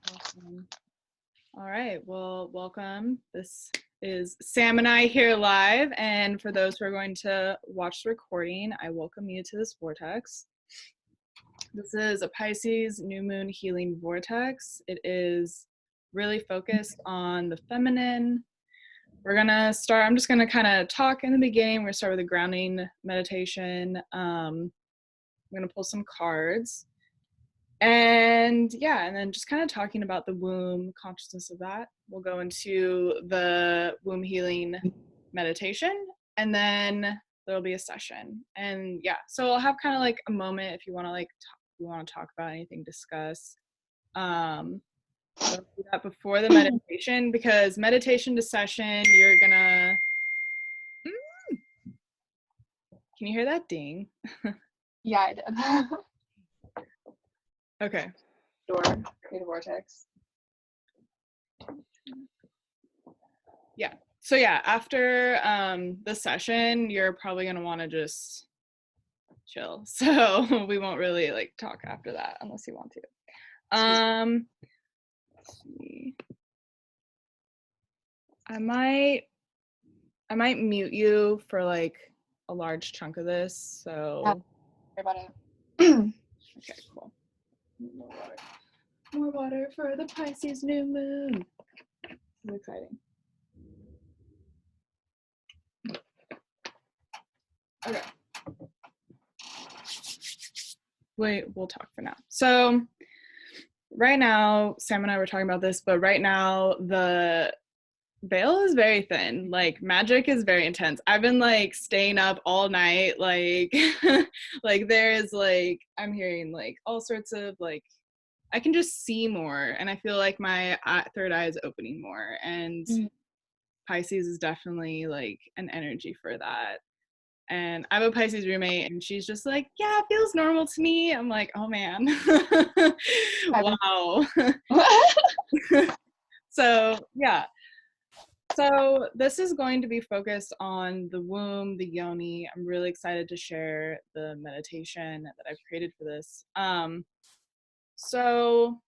Awesome. All right, well, welcome. This is Sam and I here live, and for those who are going to watch the recording, I welcome you to this vortex. This is a Pisces new moon healing vortex. It is really focused on the feminine. We're gonna start, I'm just gonna kind of talk in the beginning. We're gonna start with a grounding meditation. I'm gonna pull some cards. And yeah, and then just kind of talking about the womb, consciousness of that. We'll go into the womb healing meditation, and then there'll be a session. And yeah, so I'll have kind of like a moment if you want to talk about anything, discuss. Don't do that before the meditation, because meditation to session, you're gonna. Can you hear that ding? Yeah, I did. Okay. Door, create a vortex. Yeah. So yeah, after the session, you're probably gonna want to just chill. So we won't really like talk after that unless you want to. Let's see. I might mute you for like a large chunk of this. So Yeah, sorry about it. okay, cool. More water. More water for the Pisces new moon. So exciting. Okay. Wait, we'll talk for now. So right now, Sam and I were talking about this, but right now the veil is very thin. Like magic is very intense. I've been like staying up all night, like like there is like I'm hearing like all sorts of like I can just see more, and I feel like my third eye is opening more, and Pisces is definitely like an energy for that. And I have a Pisces roommate, and she's just like, yeah, it feels normal to me. I'm like, oh man. Wow. So yeah. So this is going to be focused on the womb, the yoni. I'm really excited to share the meditation that I've created for this. So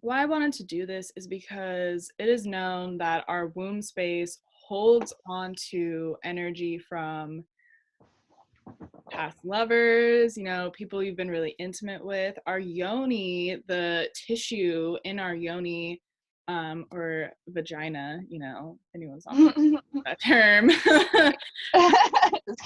why I wanted to do this is because it is known that our womb space holds on to energy from past lovers, you know, people you've been really intimate with. Our yoni, the tissue in our yoni, or vagina, you know, if anyone's on that term, Just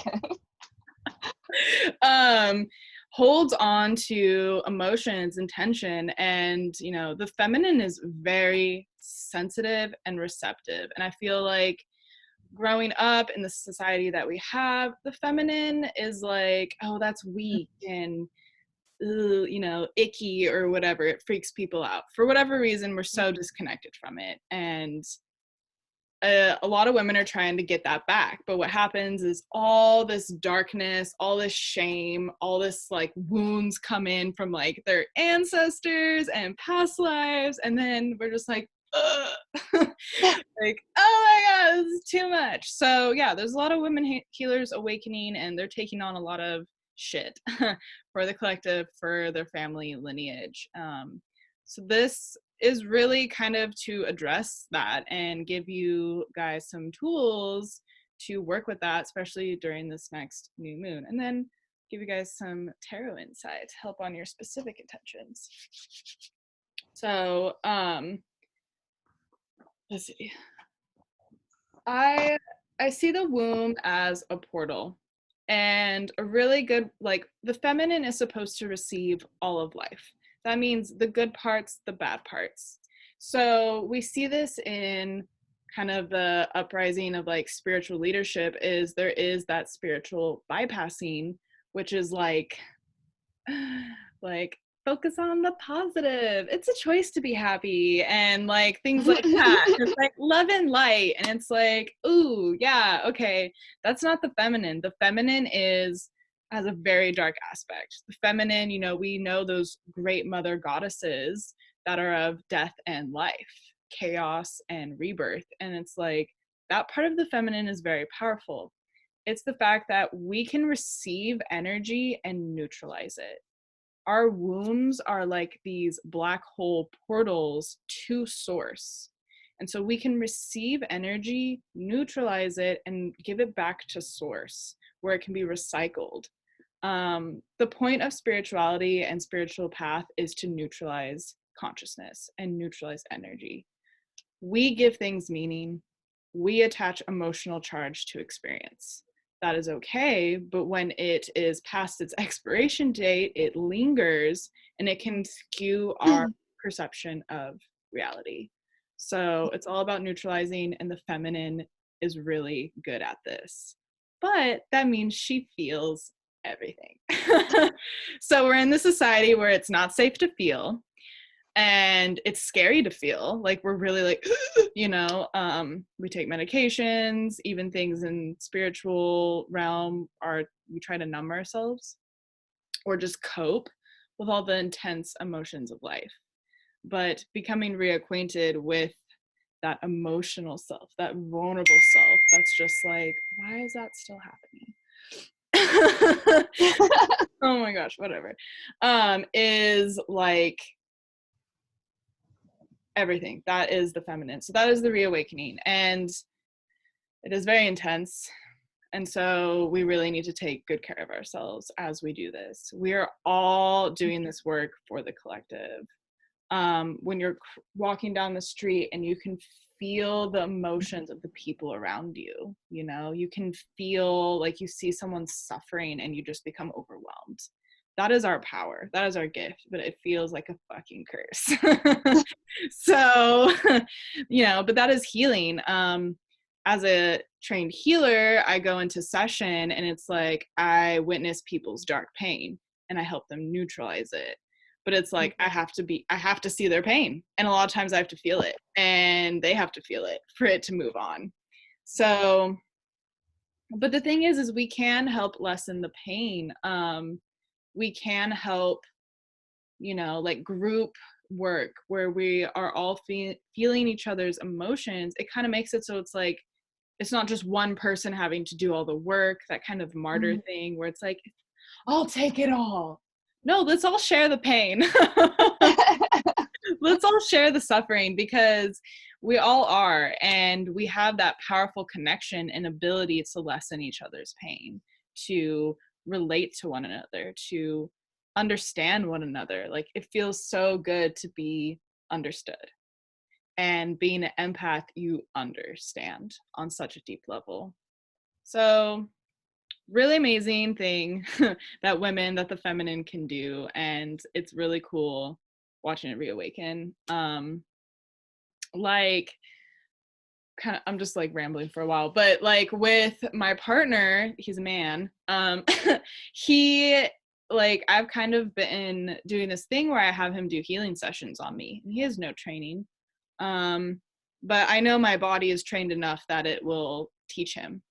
kidding. holds on to emotions and tension. And, you know, the feminine is very sensitive and receptive. And I feel like growing up in the society that we have, the feminine is like, oh, that's weak and you know, icky or whatever. It freaks people out. For whatever reason, we're so disconnected from it. And a lot of women are trying to get that back. But what happens is all this darkness, all this shame, all this like wounds come in from like their ancestors and past lives. And then we're just like, like, oh my god, this is too much. So yeah, there's a lot of women healers awakening, and they're taking on a lot of shit for the collective, for their family lineage. So this is really kind of to address that and give you guys some tools to work with that, especially during this next new moon, and then give you guys some tarot insight to help on your specific intentions. So let's see. I see the womb as a portal, and a really good, like, the feminine is supposed to receive all of life. That means the good parts, the bad parts. So we see this in kind of the uprising of like spiritual leadership, is there is that spiritual bypassing, which is like like focus on the positive, it's a choice to be happy, and like things like that. It's like love and light, and it's like, ooh, yeah, okay, that's not the feminine. The feminine has a very dark aspect. The feminine, you know, we know those great mother goddesses that are of death and life, chaos and rebirth, and it's like that part of the feminine is very powerful. It's the fact that we can receive energy and neutralize it. our wombs are like these black hole portals to source. And so we can receive energy, neutralize it, and give it back to source where it can be recycled. The point of spirituality and spiritual path is to neutralize consciousness and neutralize energy. We give things meaning, we attach emotional charge to experience. That is okay, but when it is past its expiration date, it lingers and it can skew our perception of reality. So it's all about neutralizing, and the feminine is really good at this. But that means she feels everything. So we're in the society where it's not safe to feel, and it's scary to feel like we're really like we take medications, even things in spiritual realm are, we try to numb ourselves or just cope with all the intense emotions of life. But becoming reacquainted with that emotional self, that vulnerable self, that's just like, why is that still happening? Oh my gosh, whatever. Is like everything. That is the feminine. So that is the reawakening. And it is very intense. And so we really need to take good care of ourselves as we do this. We are all doing this work for the collective. When you're walking down the street and you can feel the emotions of the people around you, you can feel like you see someone suffering and you just become overwhelmed. That is our power. That is our gift, but it feels like a fucking curse. So, but that is healing. As a trained healer, I go into session and it's like I witness people's dark pain and I help them neutralize it. But it's like I have to see their pain, and a lot of times I have to feel it, and they have to feel it for it to move on. So, but the thing is we can help lessen the pain. We can help, like group work where we are all feeling each other's emotions. It kind of makes it so it's like it's not just one person having to do all the work, that kind of martyr thing where it's like, I'll take it all. No, let's all share the pain. Let's all share the suffering, because we all are, and we have that powerful connection and ability to lessen each other's pain, to relate to one another, to understand one another. Like, it feels so good to be understood. And being an empath, you understand on such a deep level. So really amazing thing that the feminine can do, and it's really cool watching it reawaken. Like, kind of, I'm just like rambling for a while, but like with my partner, he's a man. He, like, I've kind of been doing this thing where I have him do healing sessions on me, and he has no training. But I know my body is trained enough that it will teach him.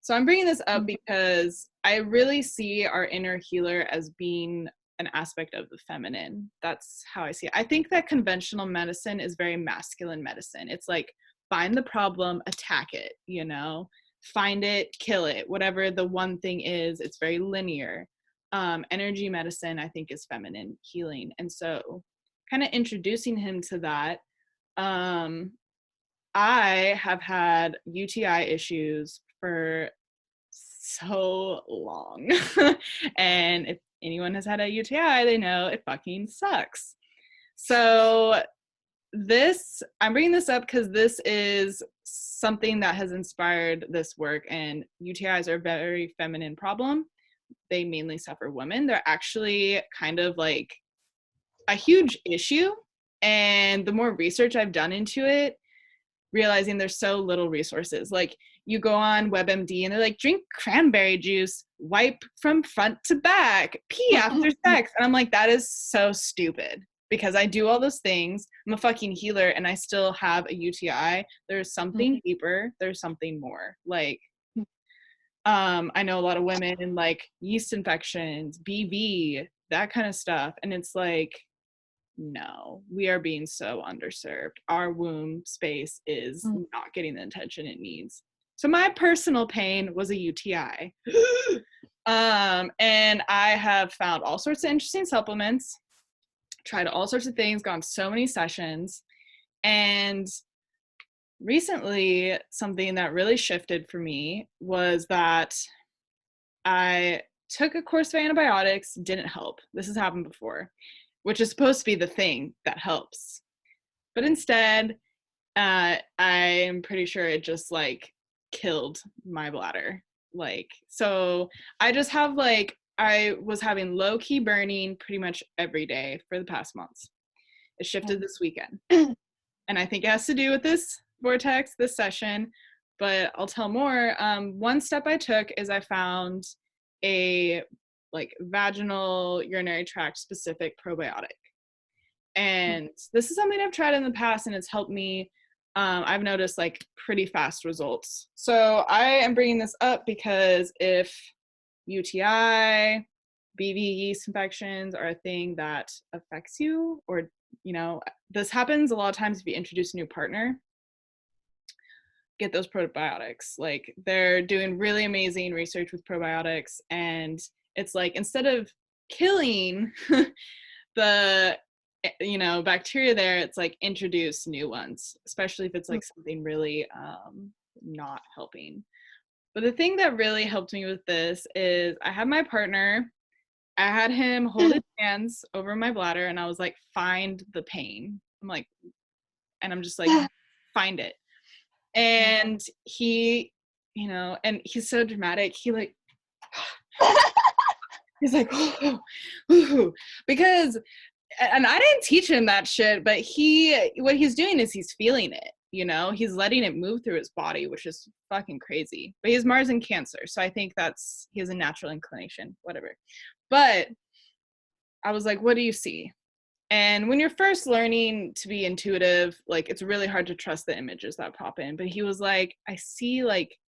So I'm bringing this up because I really see our inner healer as being an aspect of the feminine. That's how I see it. I think that conventional medicine is very masculine medicine. It's like, find the problem, attack it, find it, kill it, whatever the one thing is. It's very linear. Energy medicine, I think, is feminine healing. And so kind of introducing him to that, I have had UTI issues for so long. And if anyone has had a UTI, they know it fucking sucks. So I'm bringing this up because this is something that has inspired this work, and UTIs are a very feminine problem. They mainly suffer women. They're actually kind of like a huge issue. And the more research I've done into it, realizing there's so little resources. Like, you go on WebMD and they're like, drink cranberry juice, wipe from front to back, pee after sex. And I'm like, that is so stupid, because I do all those things. I'm a fucking healer and I still have a UTI. There's something deeper. There's something more. Like, I know a lot of women like yeast infections, BV, that kind of stuff. And it's like, no, we are being so underserved. Our womb space is not getting the attention it needs. So my personal pain was a UTI. And I have found all sorts of interesting supplements, tried all sorts of things, gone so many sessions. And recently, something that really shifted for me was that I took a course of antibiotics, didn't help. This has happened before, which is supposed to be the thing that helps. But instead, I'm pretty sure it just like killed my bladder. Like, so I just have like, I was having low key burning pretty much every day for the past months. It shifted this weekend. And I think it has to do with this vortex, this session, but I'll tell more. One step I took is I found a like vaginal urinary tract specific probiotic. And this is something I've tried in the past and it's helped me. I've noticed like pretty fast results. So I am bringing this up because if UTI, BV yeast infections are a thing that affects you, or, you know, this happens a lot of times if you introduce a new partner, get those probiotics. Like they're doing really amazing research with probiotics. And it's like, instead of killing the bacteria there, it's like introduce new ones, especially if it's like something really not helping. But the thing that really helped me with this is I had my partner, I had him hold his hands over my bladder and I was like, find the pain. I'm just like, find it. And he, and he's so dramatic, he like he's like, oh, because, and I didn't teach him that shit, but what he's doing is he's feeling it, he's letting it move through his body, which is fucking crazy. But he has Mars in Cancer, so I think he has a natural inclination, whatever. But I was like, what do you see? And when you're first learning to be intuitive, like it's really hard to trust the images that pop in. But he was like, I see like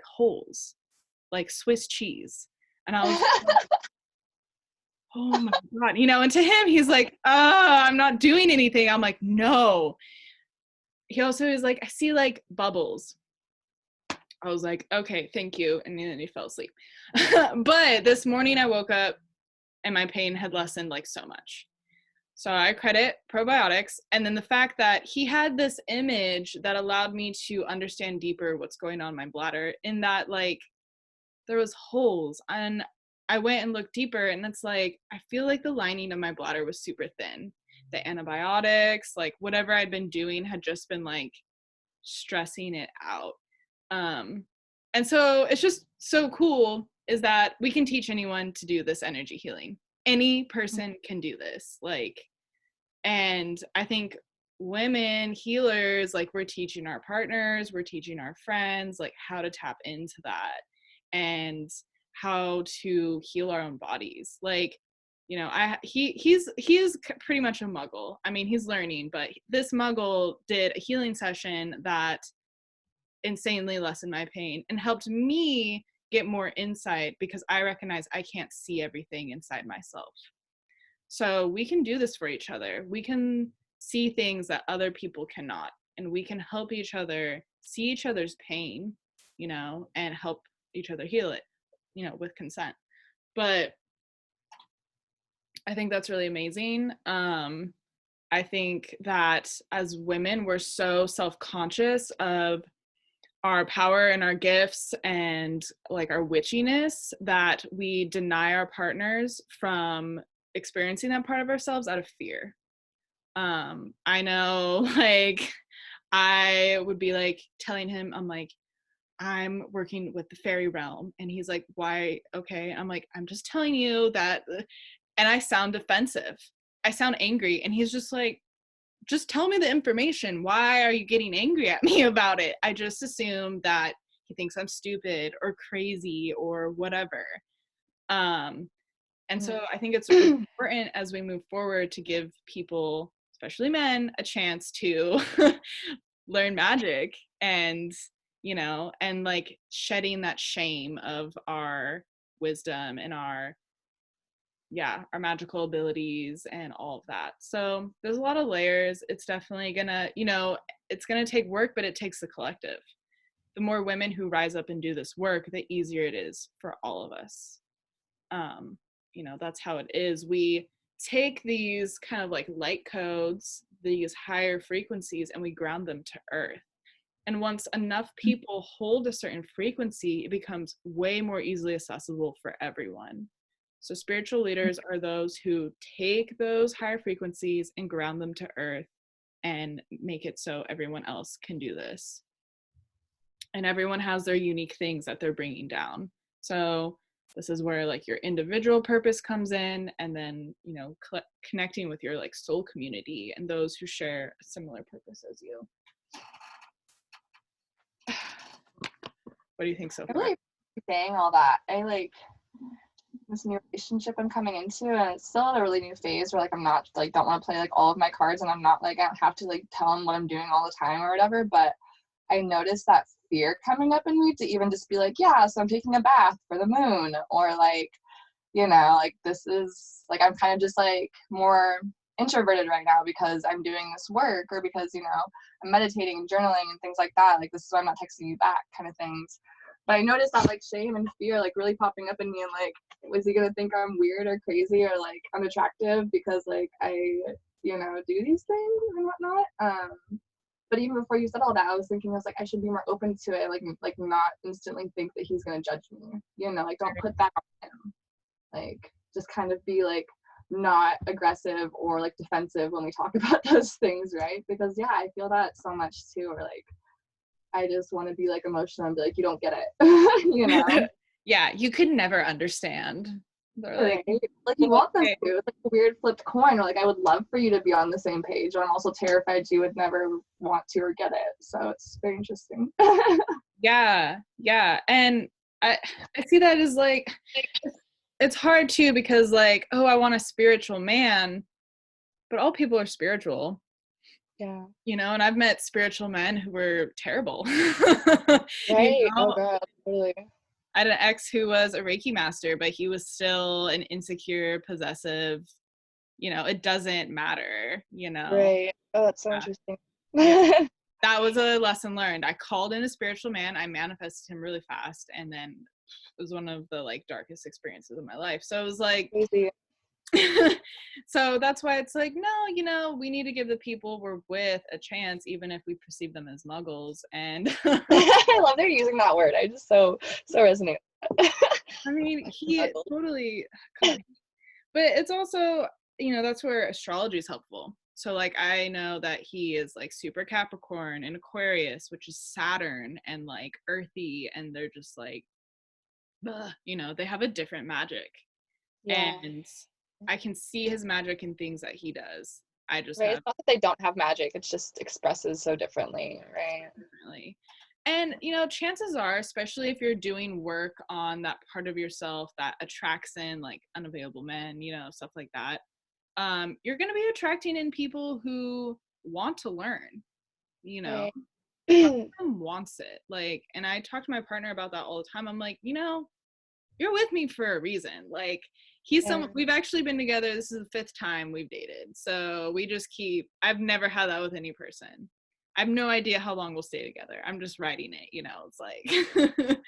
holes, like Swiss cheese. And I was like, oh my God, and to him, he's like, I'm not doing anything. I'm like, no. He also is like, I see like bubbles. I was like, okay, thank you. And then he fell asleep. But this morning I woke up and my pain had lessened like so much. So I credit probiotics. And then the fact that he had this image that allowed me to understand deeper what's going on in my bladder, in that like there was holes, and I went and looked deeper, and it's like, I feel like the lining of my bladder was super thin. The antibiotics, like whatever I'd been doing had just been like stressing it out. And so it's just so cool is that we can teach anyone to do this energy healing. Any person can do this. Like, and I think women healers, like we're teaching our partners, we're teaching our friends, like how to tap into that and how to heal our own bodies. Like, he's pretty much a muggle. I mean, he's learning, but this muggle did a healing session that insanely lessened my pain and helped me get more insight, because I recognize I can't see everything inside myself. So we can do this for each other. We can see things that other people cannot, and we can help each other see each other's pain, and help each other heal it, with consent. But I think that's really amazing. I think that as women, we're so self-conscious of our power and our gifts and like our witchiness that we deny our partners from experiencing that part of ourselves out of fear. I know, like, I would be like telling him, I'm like, I'm working with the fairy realm. And he's like, why? Okay. I'm like, I'm just telling you that. And I sound defensive. I sound angry. And he's just like, just tell me the information. Why are you getting angry at me about it? I just assume that he thinks I'm stupid or crazy or whatever. And so I think it's important as we move forward to give people, especially men, a chance to learn magic and, and like shedding that shame of our wisdom and our magical abilities and all of that. So there's a lot of layers. It's definitely gonna, it's gonna take work, but it takes the collective. the more women who rise up and do this work, the easier it is for all of us. That's how it is. We take these kind of like light codes, these higher frequencies, and we ground them to earth. And once enough people hold a certain frequency, it becomes way more easily accessible for everyone. So spiritual leaders are those who take those higher frequencies and ground them to earth and make it so everyone else can do this. And everyone has their unique things that they're bringing down. So this is where like your individual purpose comes in, and then connecting with your like soul community and those who share a similar purpose as you. What do you think so far? I really saying all that. I like this new relationship I'm coming into, and it's still in a really new phase where like I'm not like don't want to play like all of my cards, and I'm not like I don't have to like tell him what I'm doing all the time or whatever. But I noticed that fear coming up in me to even just be like, yeah, so I'm taking a bath for the moon, or like, like this is like I'm kind of just like more introverted right now because I'm doing this work, or because I'm meditating and journaling and things like that. Like, this is why I'm not texting you back, kind of things. But I noticed that like shame and fear like really popping up in me, and like, was he gonna think I'm weird or crazy or like unattractive because like I do these things and whatnot. But even before you said all that, I was thinking, I was like, I should be more open to it, like not instantly think that he's gonna judge me, like don't put that on him, like just kind of be like not aggressive or like defensive when we talk about those things, right? Because yeah, I feel that so much too, or like I just want to be like emotional and be like, you don't get it. Yeah, you could never understand. They're Right. Like you want them to. It's like a weird flipped coin, or like I would love for you to be on the same page, but I'm also terrified you would never want to or get it. So it's very interesting. Yeah. And I see that as like, it's hard too, because like, oh, I want a spiritual man, but all people are spiritual. Yeah. And I've met spiritual men who were terrible. Right. Oh God, totally. I had an ex who was a Reiki master, but he was still an insecure, possessive, it doesn't matter, Right. Oh, that's so Yeah. interesting. Yeah. That was a lesson learned. I called in a spiritual man. I manifested him really fast. And then it was one of the like darkest experiences of my life. So it was like, Crazy. So that's why it's like, no, we need to give the people we're with a chance, even if we perceive them as muggles. And I love they're using that word. I just so resonate. I mean, he totally, God. But it's also, that's where astrology is helpful. So like, I know that he is like super Capricorn and Aquarius, which is Saturn and like earthy, and they're just like, they have a different magic. Yeah. And I can see his magic in things that he does. I just Right. have It's not that they don't have magic. It just expresses so differently. Right. differently. And chances are, especially if you're doing work on that part of yourself that attracts in like unavailable men, stuff like that, you're going to be attracting in people who want to learn. Right. Wants it, like, and I talk to my partner about that all the time. I'm like, you're with me for a reason. Like, he's someone, we've actually been together, this is the 5th time we've dated, so we just I've never had that with any person. I have no idea how long we'll stay together. I'm just writing it, it's like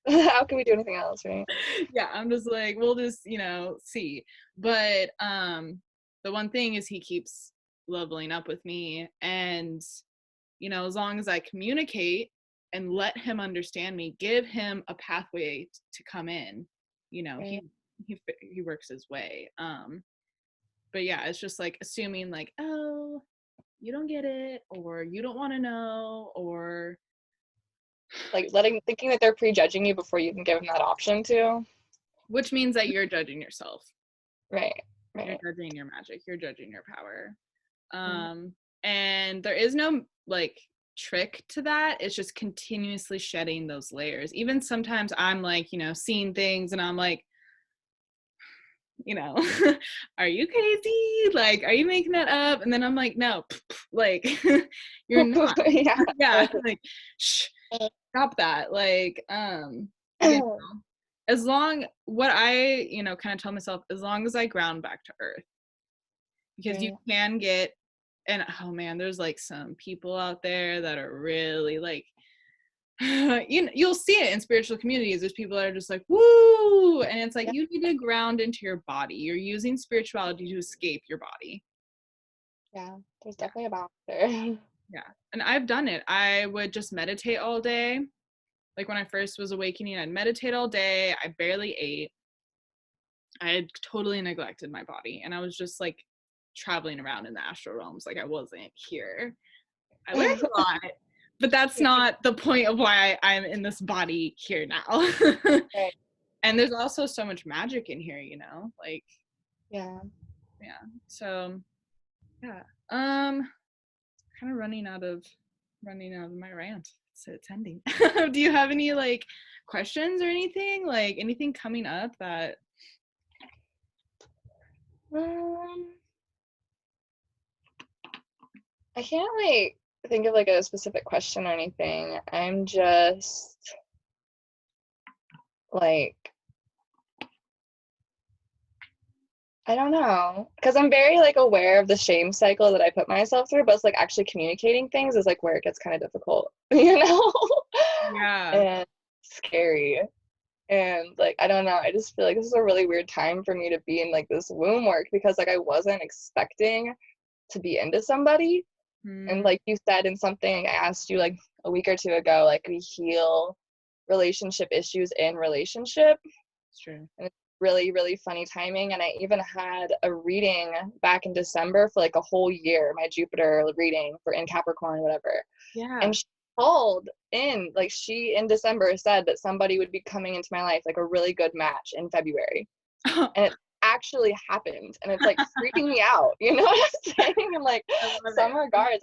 How can we do anything else, right? yeah, I'm just like, we'll just see. But the one thing is, he keeps leveling up with me, and as long as I communicate and let him understand me, give him a pathway to come in, Right. he works his way. But yeah, it's just like assuming like, oh, you don't get it, or you don't want to know, or Like thinking that they're prejudging you before you can give them that option to. which means that you're judging yourself. Right. You're judging your magic, you're judging your power. And there is no like trick to that. It's just continuously shedding those layers. Even sometimes I'm like, seeing things and I'm like, are you crazy? Like, are you making that up? And then I'm like, no, like, you're not. Yeah, like, shh, stop that. Like, as long, what I, kind of tell myself, as long as I ground back to earth, because you can get, and oh man, there's like some people out there that are really like, You'll see it in spiritual communities. There's people that are just like, woo, and it's like Yeah, you need to ground into your body. You're using spirituality to escape your body. yeah, there's Yeah, definitely a balance there. yeah. And I've done it. I would just meditate all day. Like when I first was awakening, I'd meditate all day. I barely ate. I had totally neglected my body, and I was just like traveling around in the astral realms like I wasn't here. I learned a lot, but that's Yeah, not the point of why I'm in this body here now. right. And there's also so much magic in here, like, Yeah. yeah. So yeah, kind of running out of my rant. So it's ending. Do you have any like questions or anything, like anything coming up that? Um, I can't like think of like a specific question or anything. I'm just like I don't know, because I'm very like aware of the shame cycle that I put myself through, but it's like actually communicating things is like where it gets kind of difficult, you know, Yeah. and scary. And like I don't know, I just feel like this is a really weird time for me to be in like this womb work because like I wasn't expecting to be into somebody. And Mm, like you said in something I asked you like a week or two ago, like we heal relationship issues in relationship. it's true. And it's really, really funny timing. And I even had a reading back in December for like a whole year, my Jupiter reading for in Capricorn, whatever. Yeah. And she called in, like she in December said that somebody would be coming into my life, like a really good match in February. And it actually happened. And it's like freaking me out. You know what I'm saying? And like I love some it. regards,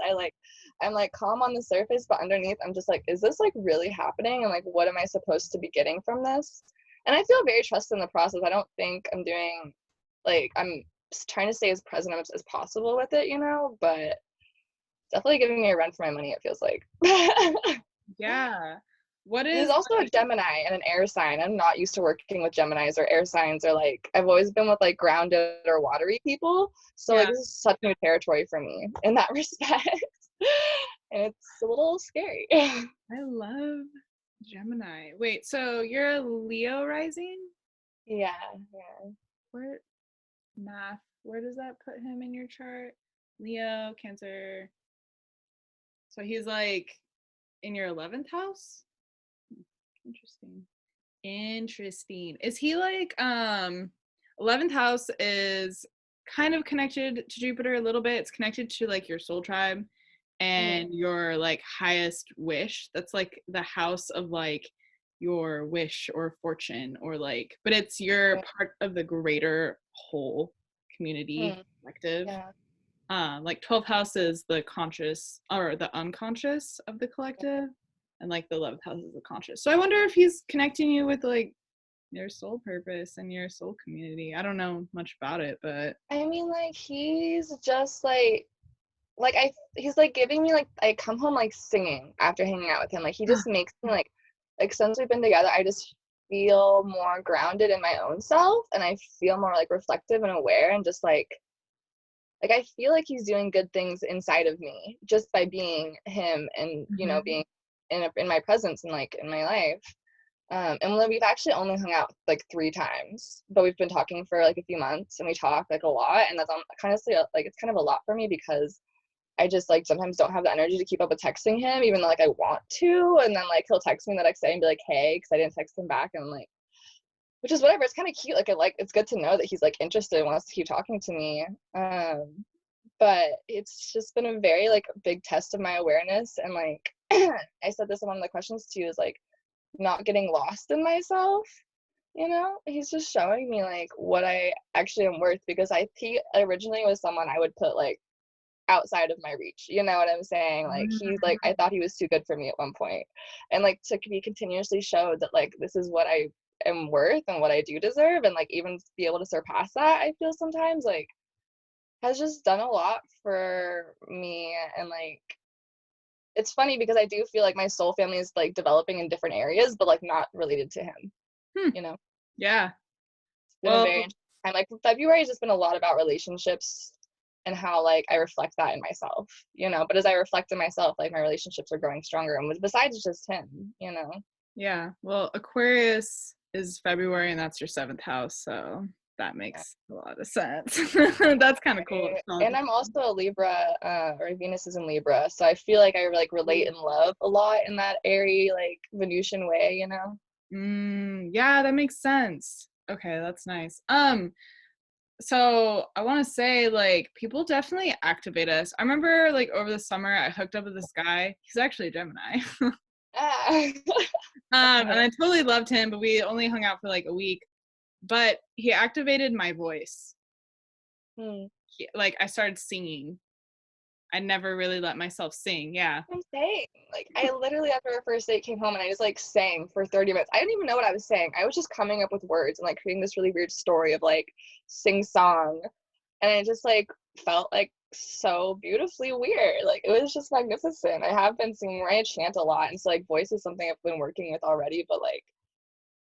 I'm like calm on the surface, but underneath I'm just like, is this like really happening? And like what am I supposed to be getting from this? And I feel very trusted in the process. I don't think I'm doing like I'm trying to stay as present as possible with it, you know, but definitely giving me a run for my money, it feels like. Yeah. What There's is also a like, Gemini and an air sign. I'm not used to working with Geminis or air signs, or like I've always been with like grounded or watery people. So like yeah, this is such new territory for me in that respect. And it's a little scary. I love Gemini. Wait, so you're a Leo rising? Yeah, yeah. Where math? Where does that put him in your chart? Leo, Cancer. So he's like in your 11th house? Interesting. Interesting. Is he like 11th house is kind of connected to Jupiter a little bit. It's connected to like your soul tribe Mm-hmm. and your like highest wish. That's like the house of like your wish or fortune or like, but it's your Yeah. part of the greater whole community Mm, collective. yeah. Like 12th house is the conscious or the unconscious of the collective, and like the 11th house is the conscious. So I wonder if he's connecting you with like your soul purpose and your soul community. I don't know much about it, but I mean, like he's just like he's like giving me like I come home like singing after hanging out with him. Like he just makes me like since we've been together, I just feel more grounded in my own self, and I feel more like reflective and aware, and just like I feel like he's doing good things inside of me just by being him, and you know Mhm. being in my presence and like in my life. And we've actually only hung out like 3 times, but we've been talking for like a few months, and we talk like a lot, and that's kind of like it's kind of a lot for me because I just like sometimes don't have the energy to keep up with texting him, even though like I want to. And then like he'll text me the next day and be like, "Hey," because I didn't text him back, and I'm like, which is whatever. It's kind of cute. Like it's good to know that he's like interested and wants to keep talking to me. But it's just been a very like big test of my awareness, and like I said this in one of the questions too, is like not getting lost in myself. You know, he's just showing me like what I actually am worth, because he originally was someone I would put like outside of my reach. You know what I'm saying? Like he's like I thought he was too good for me at one point. And like to be continuously showed that like this is what I am worth and what I do deserve, and like even be able to surpass that, I feel sometimes like has just done a lot for me. And like it's funny because I do feel like my soul family is like developing in different areas, but like not related to him, Hmm. you know. Yeah. It's been a Well, very interesting time. Like February has just been a lot about relationships, and how like I reflect that in myself, you know. But as I reflect in myself, like my relationships are growing stronger, and besides just him, you know. Yeah. Well, Aquarius is February and that's your seventh house, so that Yeah. makes a lot of sense. That's kind of cool. And I'm also a Libra, or Venus is in Libra, so I feel like I like relate and love a lot in that airy, like Venusian way, you know. Yeah, that makes sense. Okay, that's nice. So I want to say, like, people definitely activate us. I remember, like, over the summer, I hooked up with this guy. He's actually a Gemini. Ah. And I totally loved him, but we only hung out for like a week. But he activated my voice. Hmm. Like, I started singing. I never really let myself sing. Yeah. I'm saying, like, I literally after our first date came home and I just like sang for 30 minutes. I didn't even know what I was saying. I was just coming up with words and like creating this really weird story of like sing song, and it just like felt like so beautifully weird. Like it was just magnificent. I have been singing, I chant a lot, and so like voice is something I've been working with already. But like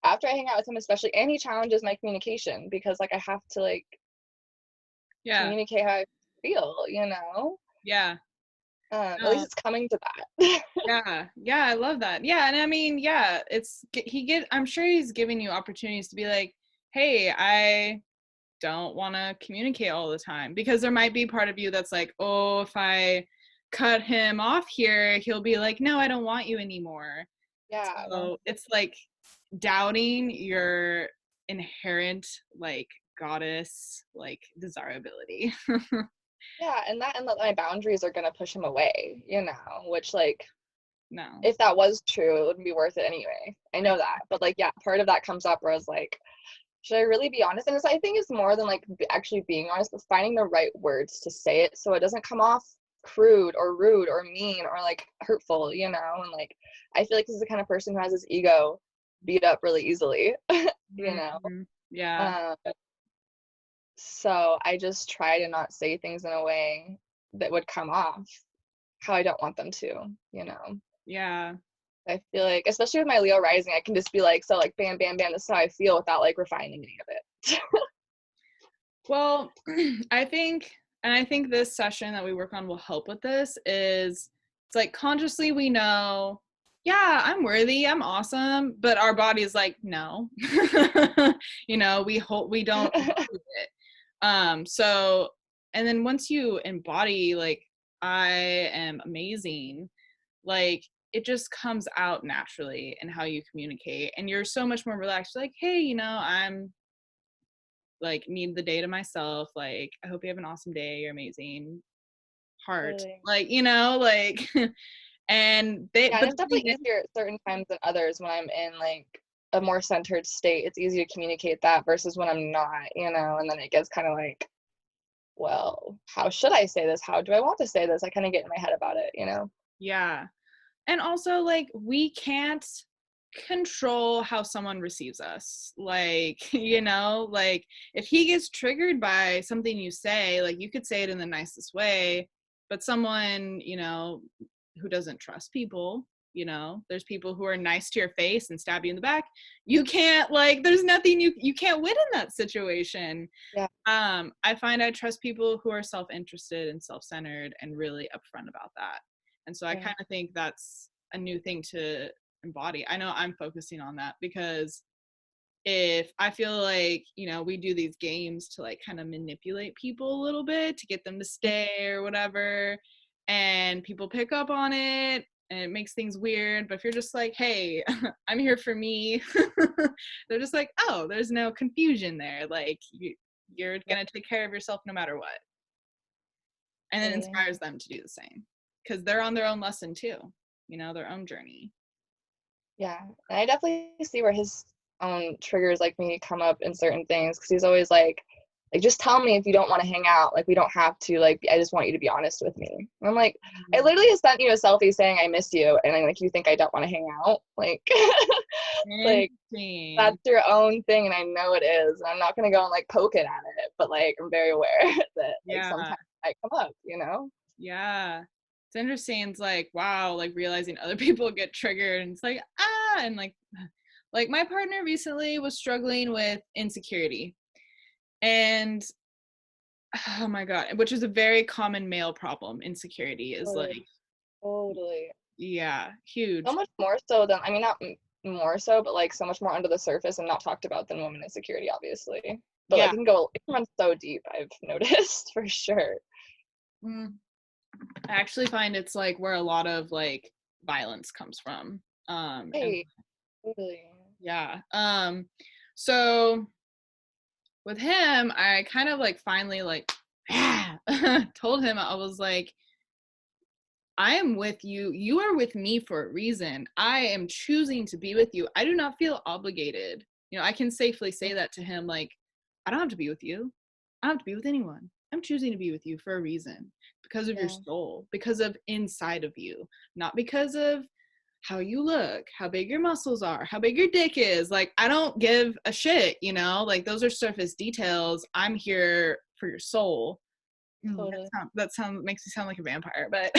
after I hang out with him, especially, and he challenges my communication because like I have to like Yeah. communicate how I feel, you know. Yeah. At least No. it's coming to that. Yeah. Yeah. I love that. Yeah. And I mean, yeah, I'm sure he's giving you opportunities to be like, hey, I don't want to communicate all the time, because there might be part of you that's like, oh, if I cut him off here, he'll be like, no, I don't want you anymore. Yeah, So it's like doubting your inherent like goddess like desirability. yeah, and that my boundaries are gonna push him away, you know, which like No. if that was true, it wouldn't be worth it anyway. I know that, but like yeah, part of that comes up where I was like, should I really be honest? And I think it's more than like actually being honest, but finding the right words to say it so it doesn't come off crude or rude or mean or like hurtful, you know. And like I feel like this is the kind of person who has his ego beat up really easily, you know. Mhm. Yeah. Um, so I just try to not say things in a way that would come off how I don't want them to, you know. Yeah. I feel like, especially with my Leo rising, I can just be like, so like, bam, bam, bam, this is how I feel without like refining any of it. Well, I think this session that we work on will help with this. Is it's like consciously we know, yeah, I'm worthy, I'm awesome, but our body is like, no. We don't believe it. So, and then once you embody like, I am amazing, like it just comes out naturally in how you communicate, and you're so much more relaxed. You're like, hey, I'm like need the day to myself. Like, I hope you have an awesome day. You're amazing. Heart. Really. Like, like, and Yeah, and but it's the thing definitely is, easier at certain times than others when I'm in like a more centered state. It's easy to communicate that versus when I'm not, you know, and then it gets kind of like, well, how should I say this? How do I want to say this? I kind of get in my head about it, you know? yeah. And also, like, we can't control how someone receives us. Like, like if he gets triggered by something you say, like you could say it in the nicest way, but someone, who doesn't trust people, there's people who are nice to your face and stab you in the back. You can't, like, there's nothing you can't win in that situation. Yeah. I find I trust people who are self-interested and self-centered and really upfront about that. And so I Yeah. kind of think that's a new thing to embody. I know I'm focusing on that, because if I feel like, we do these games to like kind of manipulate people a little bit to get them to stay or whatever, and people pick up on it and it makes things weird. But if you're just like, hey, I'm here for me, they're just like, oh, there's no confusion there. Like, you're Yeah. going to take care of yourself no matter what. And it Totally. inspires them to do the same, because they're on their own lesson too, their own journey. Yeah, and I definitely see where his own triggers like me come up in certain things because he's always like just tell me if you don't want to hang out. Like we don't have to. Like I just want you to be honest with me. And I'm like, I literally just sent you a selfie saying I miss you, and then like you think I don't want to hang out. Like, like Interesting. that's your own thing, and I know it is. And I'm not gonna go and like poke it at it, but like I'm very aware that like Yeah. sometimes I come up, you know. Yeah. It's interesting. It's like, wow, like realizing other people get triggered, and it's like, and like my partner recently was struggling with insecurity. And Oh my God, which is a very common male problem. Insecurity is Totally. like, Totally. yeah, So huge. much more so than, I mean, not more so, but like so much more under the surface and not talked about than women insecurity, obviously. But like Yeah. it can run so deep, I've noticed for sure. Mm. I actually find it's like where a lot of like violence comes from. And Hey, totally. yeah. So with him, I kind of like finally like told him, I was like, I am with you. You are with me for a reason. I am choosing to be with you. I do not feel obligated. You know, I can safely say that to him, like, I don't have to be with you. I don't have to be with anyone. I'm choosing to be with you for a reason, because of your Yeah. soul, because of inside of you, not because of how you look, how big your muscles are, how big your dick is. Like, I don't give a shit, you know? Like, those are surface details. I'm here for your soul. Totally. That sound makes me sound like a vampire, but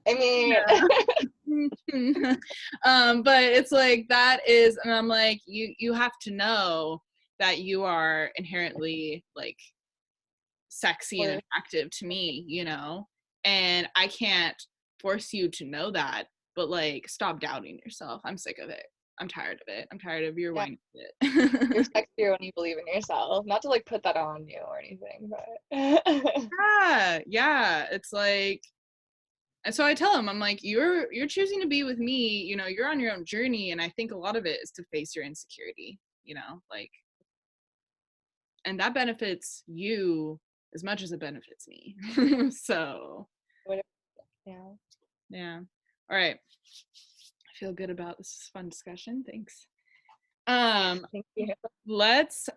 I mean, but it's like that is, and I'm like, you have to know that you are inherently like sexy and we're attractive to me, you know, and I can't force you to know that, but like stop doubting yourself. I'm sick of it. I'm tired of it. I'm tired of your yeah, whining you're shit. sexier when you believe in yourself. Not to like put that on you or anything, but Yeah, yeah, it's like, and so I tell him, I'm like, you're choosing to be with me, you know, you're on your own journey, and I think a lot of it is to face your insecurity, you know, like, and that benefits you as much as it benefits me. So whatever. Yeah. yeah. All right. I feel good about this fun discussion. Thanks. Thank you.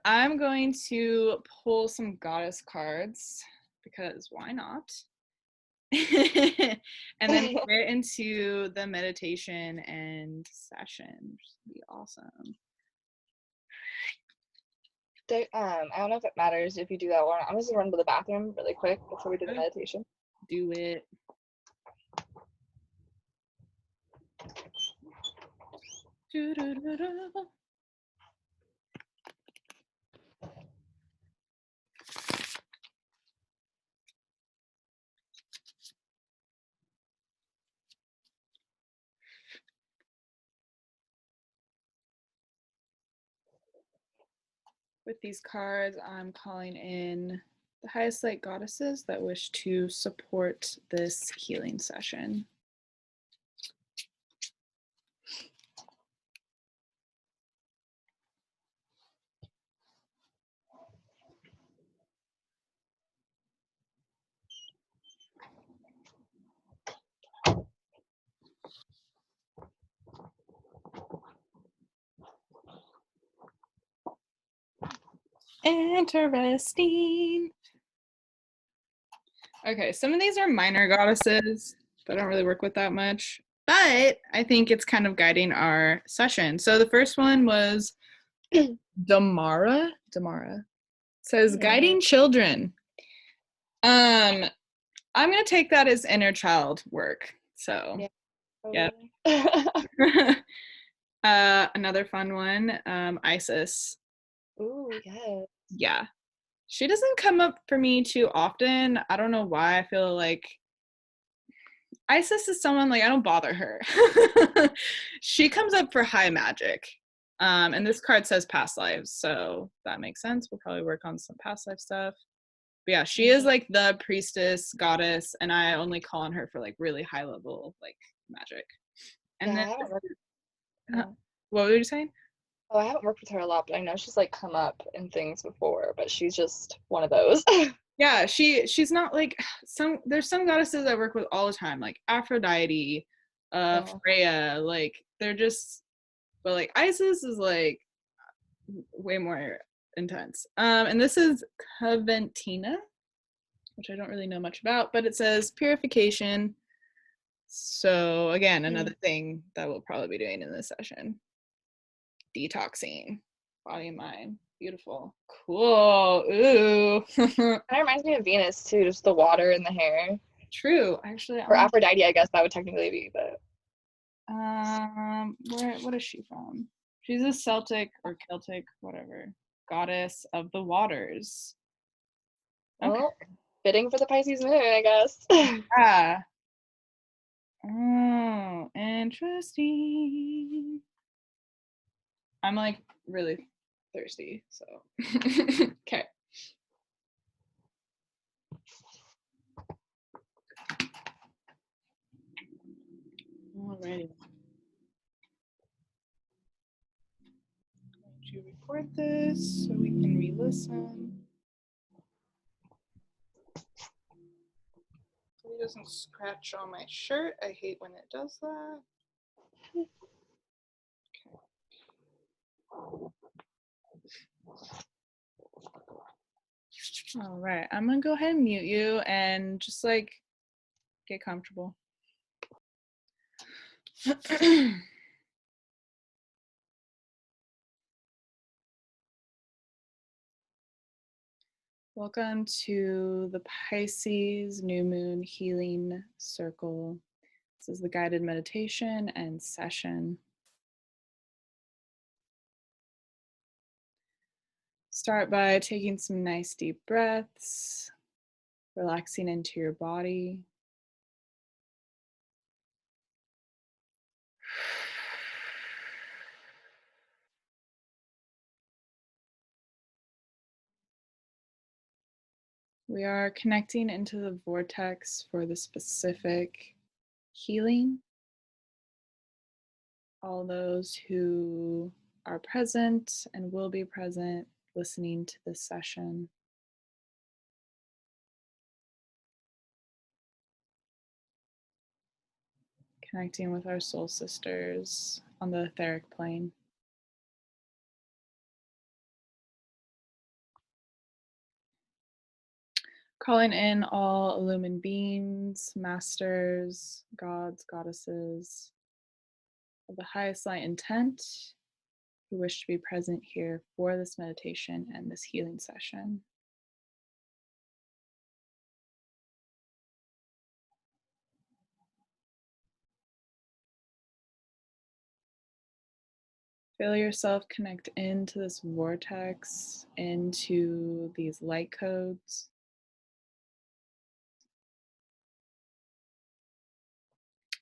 I'm going to pull some goddess cards because why not? And then we'll get into the meditation and session, which would be awesome. I don't know if it matters if you do that one. I'm just gonna run to the bathroom really quick before we do the Okay. meditation. Do it. With these cards, I'm calling in the highest light goddesses that wish to support this healing session. Interesting. Okay, some of these are minor goddesses that I don't really work with that much, but I think it's kind of guiding our session. So the first one was Damara. Damara. It says Mm-hmm. guiding children. I'm gonna take that as inner child work. So Yeah, yeah. totally. Another fun one, Isis. Ooh, yes. Yeah. She doesn't come up for me too often. I don't know why. I feel like Isis is someone like I don't bother her. She comes up for high magic. And this card says past lives, so that makes sense. We'll probably work on some past life stuff. But yeah, she is Mm-hmm. like the priestess goddess, and I only call on her for like really high level like magic. And Yeah, I then haven't worked. uh, Yeah. what were you saying? Oh, I haven't worked with her a lot, but I know she's like come up in things before, but she's just one of those. Yeah, she's not like some there's some goddesses I work with all the time, like Aphrodite, Oh, Freya, like they're just, but like Isis is like way more intense. And this is Coventina, which I don't really know much about, but it says purification. So again, mm. another thing that we'll probably be doing in this session. Detoxing body and mind. Beautiful. Cool. Ooh. Kind of reminds me of Venus too, just the water in the hair. True. Actually, Or Aphrodite, I guess that would technically be, but what is she from? She's a Celtic or Celtic, whatever, goddess of the waters. Okay. Well, fitting for the Pisces moon, I guess. Ah. Oh, interesting. I'm like really thirsty, so. Okay. Alrighty. I'm going to record this so we can re-listen. So it doesn't scratch on my shirt. I hate when it does that. All right, I'm gonna go ahead and mute you and just like get comfortable. Welcome to the Pisces New Moon Healing Circle. This is the guided meditation and session. Start by taking some nice deep breaths, relaxing into your body. We are connecting into the vortex for the specific healing. All those who are present and will be present listening to this session. Connecting with our soul sisters on the etheric plane. Calling in all illumined beings, masters, gods, goddesses of the highest light intent who wish to be present here for this meditation and this healing session. Feel yourself connect into this vortex, into these light codes.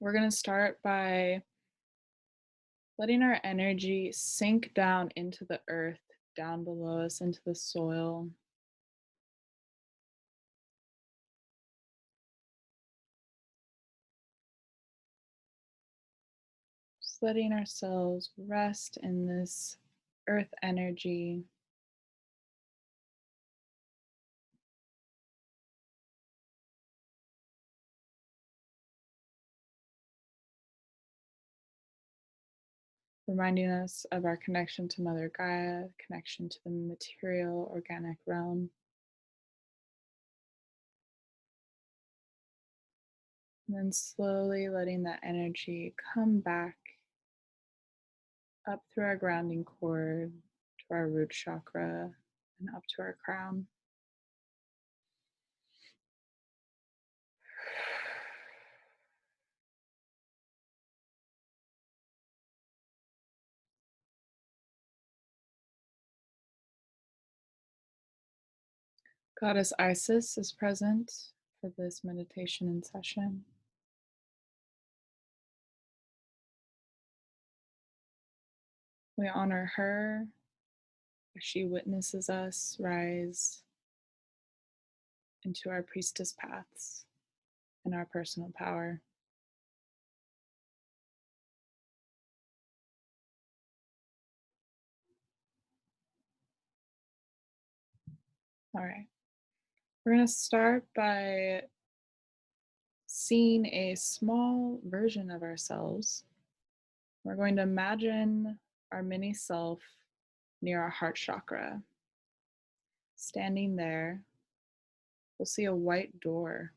We're going to start by letting our energy sink down into the earth, down below us, into the soil. Just letting ourselves rest in this earth energy. Reminding us of our connection to Mother Gaia, connection to the material, organic realm. And then slowly letting that energy come back up through our grounding cord to our root chakra and up to our crown. Goddess Isis is present for this meditation and session. We honor her as she witnesses us rise into our priestess paths and our personal power. All right, we're going to start by seeing a small version of ourselves. We're going to imagine our mini self near our heart chakra. Standing there, we'll see a white door.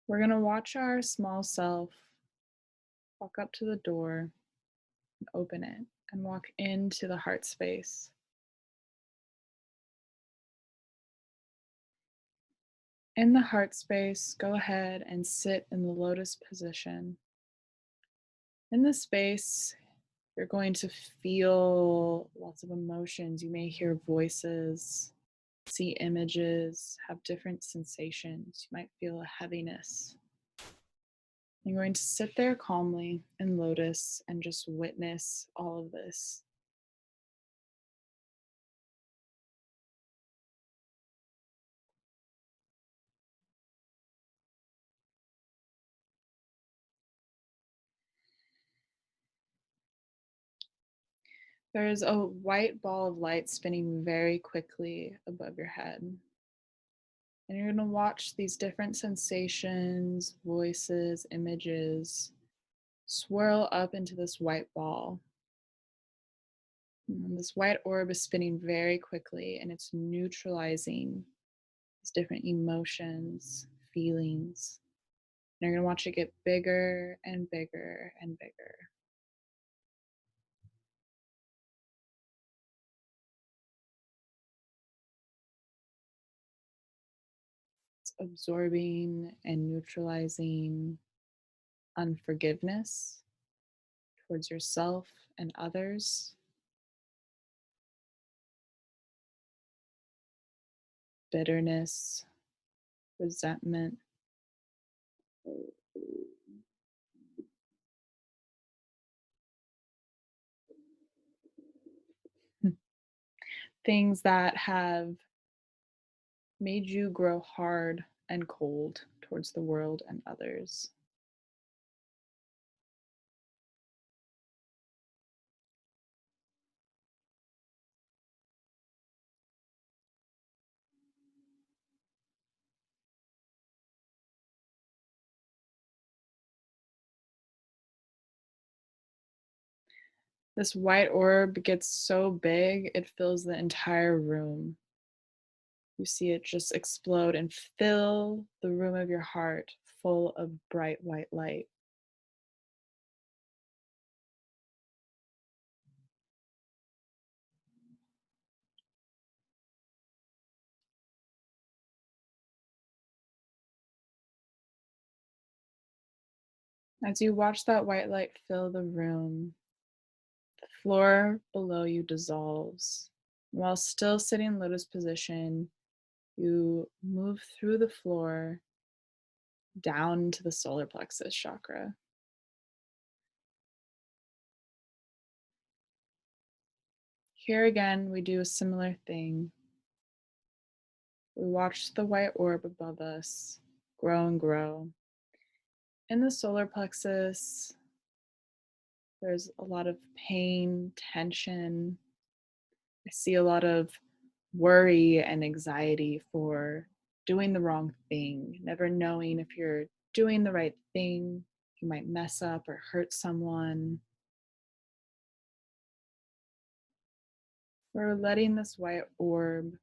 We're going to watch our small self walk up to the door and open it and walk into the heart space. In the heart space, go ahead and sit in the lotus position. In this space, You're going to feel lots of emotions. You may hear voices, see images, have different sensations. You might feel a heaviness. You're going to sit there calmly in lotus and just witness all of this. There is a white ball of light spinning very quickly above your head. And you're going to watch these different sensations, voices, images swirl up into this white ball. And this white orb is spinning very quickly and it's neutralizing these different emotions, feelings. And you're going to watch it get bigger and bigger and bigger. It's absorbing and neutralizing unforgiveness towards yourself and others, bitterness, resentment, things that have made you grow hard and cold towards the world and others. This white orb gets so big, it fills the entire room. You see it just explode and fill the room of your heart full of bright white light. As you watch that white light fill the room, the floor below you dissolves. While still sitting in lotus position, you move through the floor down to the solar plexus chakra. Here again, we do a similar thing. We watch the white orb above us grow and grow. In the solar plexus, there's a lot of pain, tension. I see a lot of worry and anxiety for doing the wrong thing, never knowing if you're doing the right thing. You might mess up or hurt someone. We're letting this white orb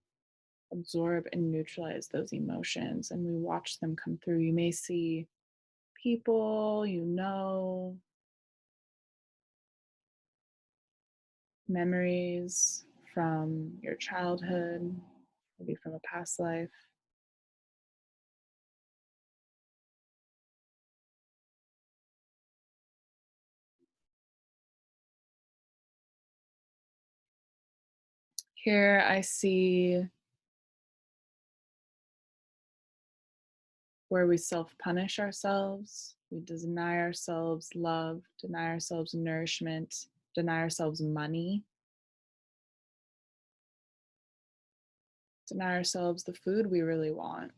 absorb and neutralize those emotions, and we watch them come through. You may see people you know, memories from your childhood, maybe from a past life. Here I see where we self punish ourselves, we deny ourselves love, deny ourselves nourishment, deny ourselves money, deny ourselves the food we really want.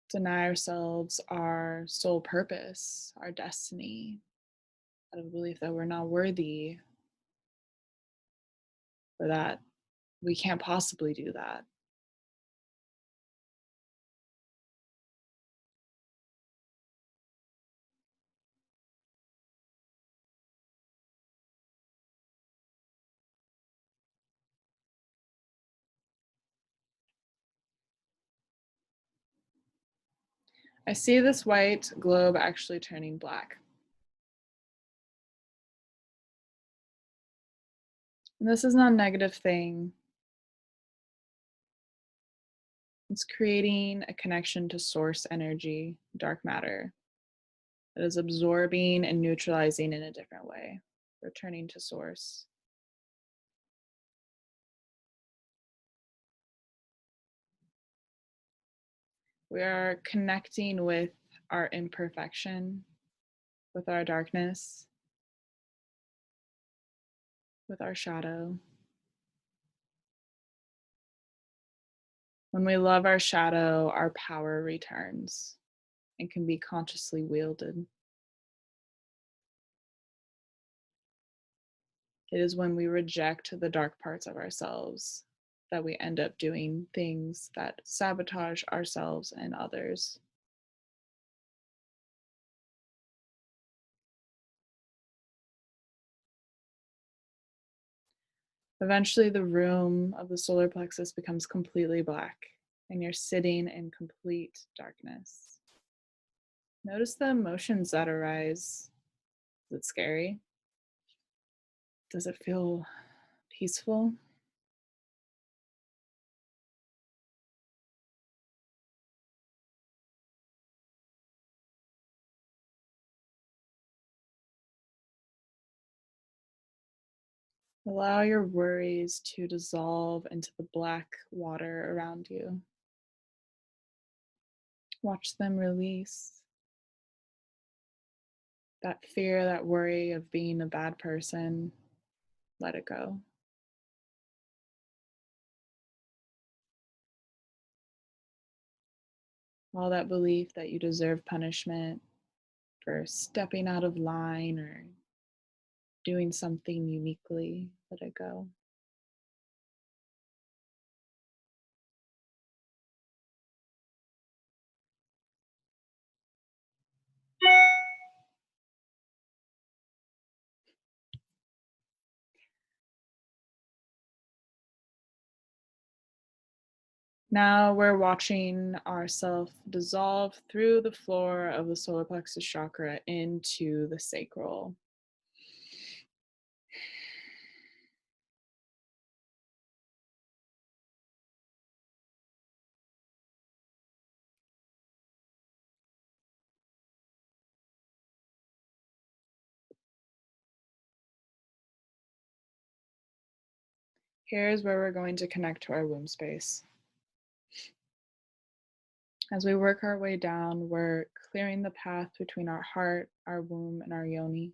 Deny ourselves our sole purpose, our destiny, out of the belief that we're not worthy or that we can't possibly do that. I see this white globe actually turning black. And this is not a negative thing. It's creating a connection to source energy, dark matter, that is absorbing and neutralizing in a different way, returning to source. We are connecting with our imperfection, with our darkness, with our shadow. When we love our shadow, our power returns and can be consciously wielded. It is when we reject the dark parts of ourselves that we end up doing things that sabotage ourselves and others. Eventually, the room of the solar plexus becomes completely black, and you're sitting in complete darkness. Notice the emotions that arise. Is it scary? Does it feel peaceful? Allow your worries to dissolve into the black water around you. Watch them release. That fear, that worry of being a bad person, let it go. All that belief that you deserve punishment for stepping out of line or doing something uniquely, let it go. Now we're watching ourselves dissolve through the floor of the solar plexus chakra into the sacral. Here's where we're going to connect to our womb space. As we work our way down, we're clearing the path between our heart, our womb, and our yoni.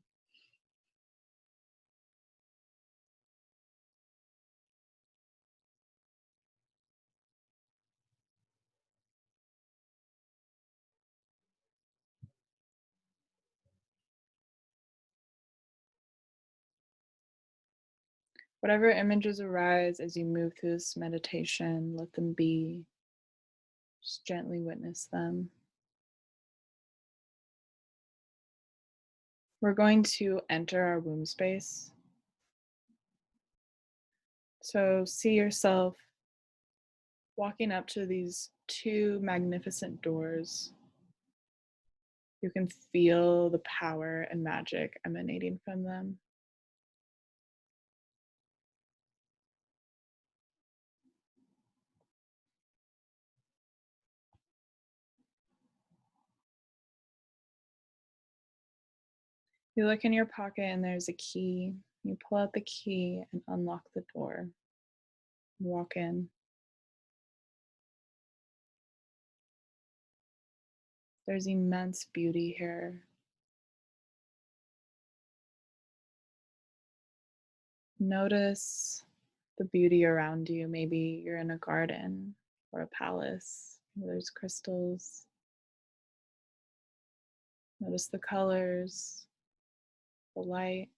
Whatever images arise as you move through this meditation, let them be. Just gently witness them. We're going to enter our womb space. So see yourself walking up to these two magnificent doors. You can feel the power and magic emanating from them. You look in your pocket and there's a key. You pull out the key and unlock the door. Walk in. There's immense beauty here. Notice the beauty around you. Maybe you're in a garden or a palace. There's crystals. Notice the colors, the light.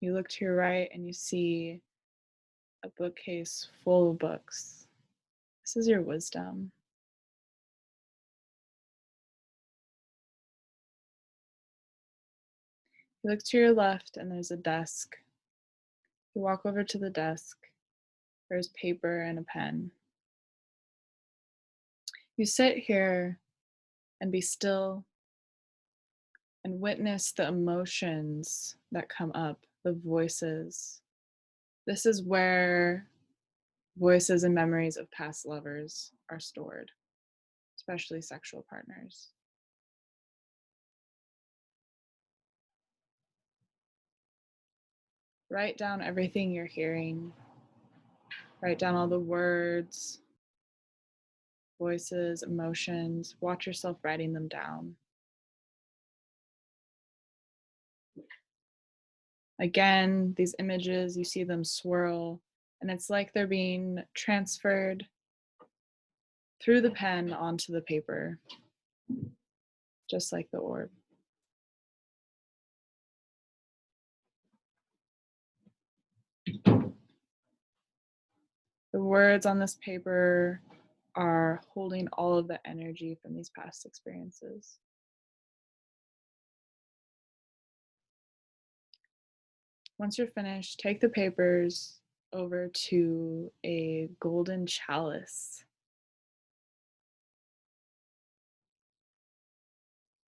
You look to your right and you see a bookcase full of books. This is your wisdom. You look to your left and there's a desk. You walk over to the desk. There's paper and a pen. You sit here and be still and witness the emotions that come up, the voices. This is where voices and memories of past lovers are stored, especially sexual partners. Write down everything you're hearing. Write down all the words, voices, emotions. Watch yourself writing them down. Again, these images, you see them swirl, and it's like they're being transferred through the pen onto the paper, just like the orb. The words on this paper are holding all of the energy from these past experiences. Once you're finished, take the papers over to a golden chalice.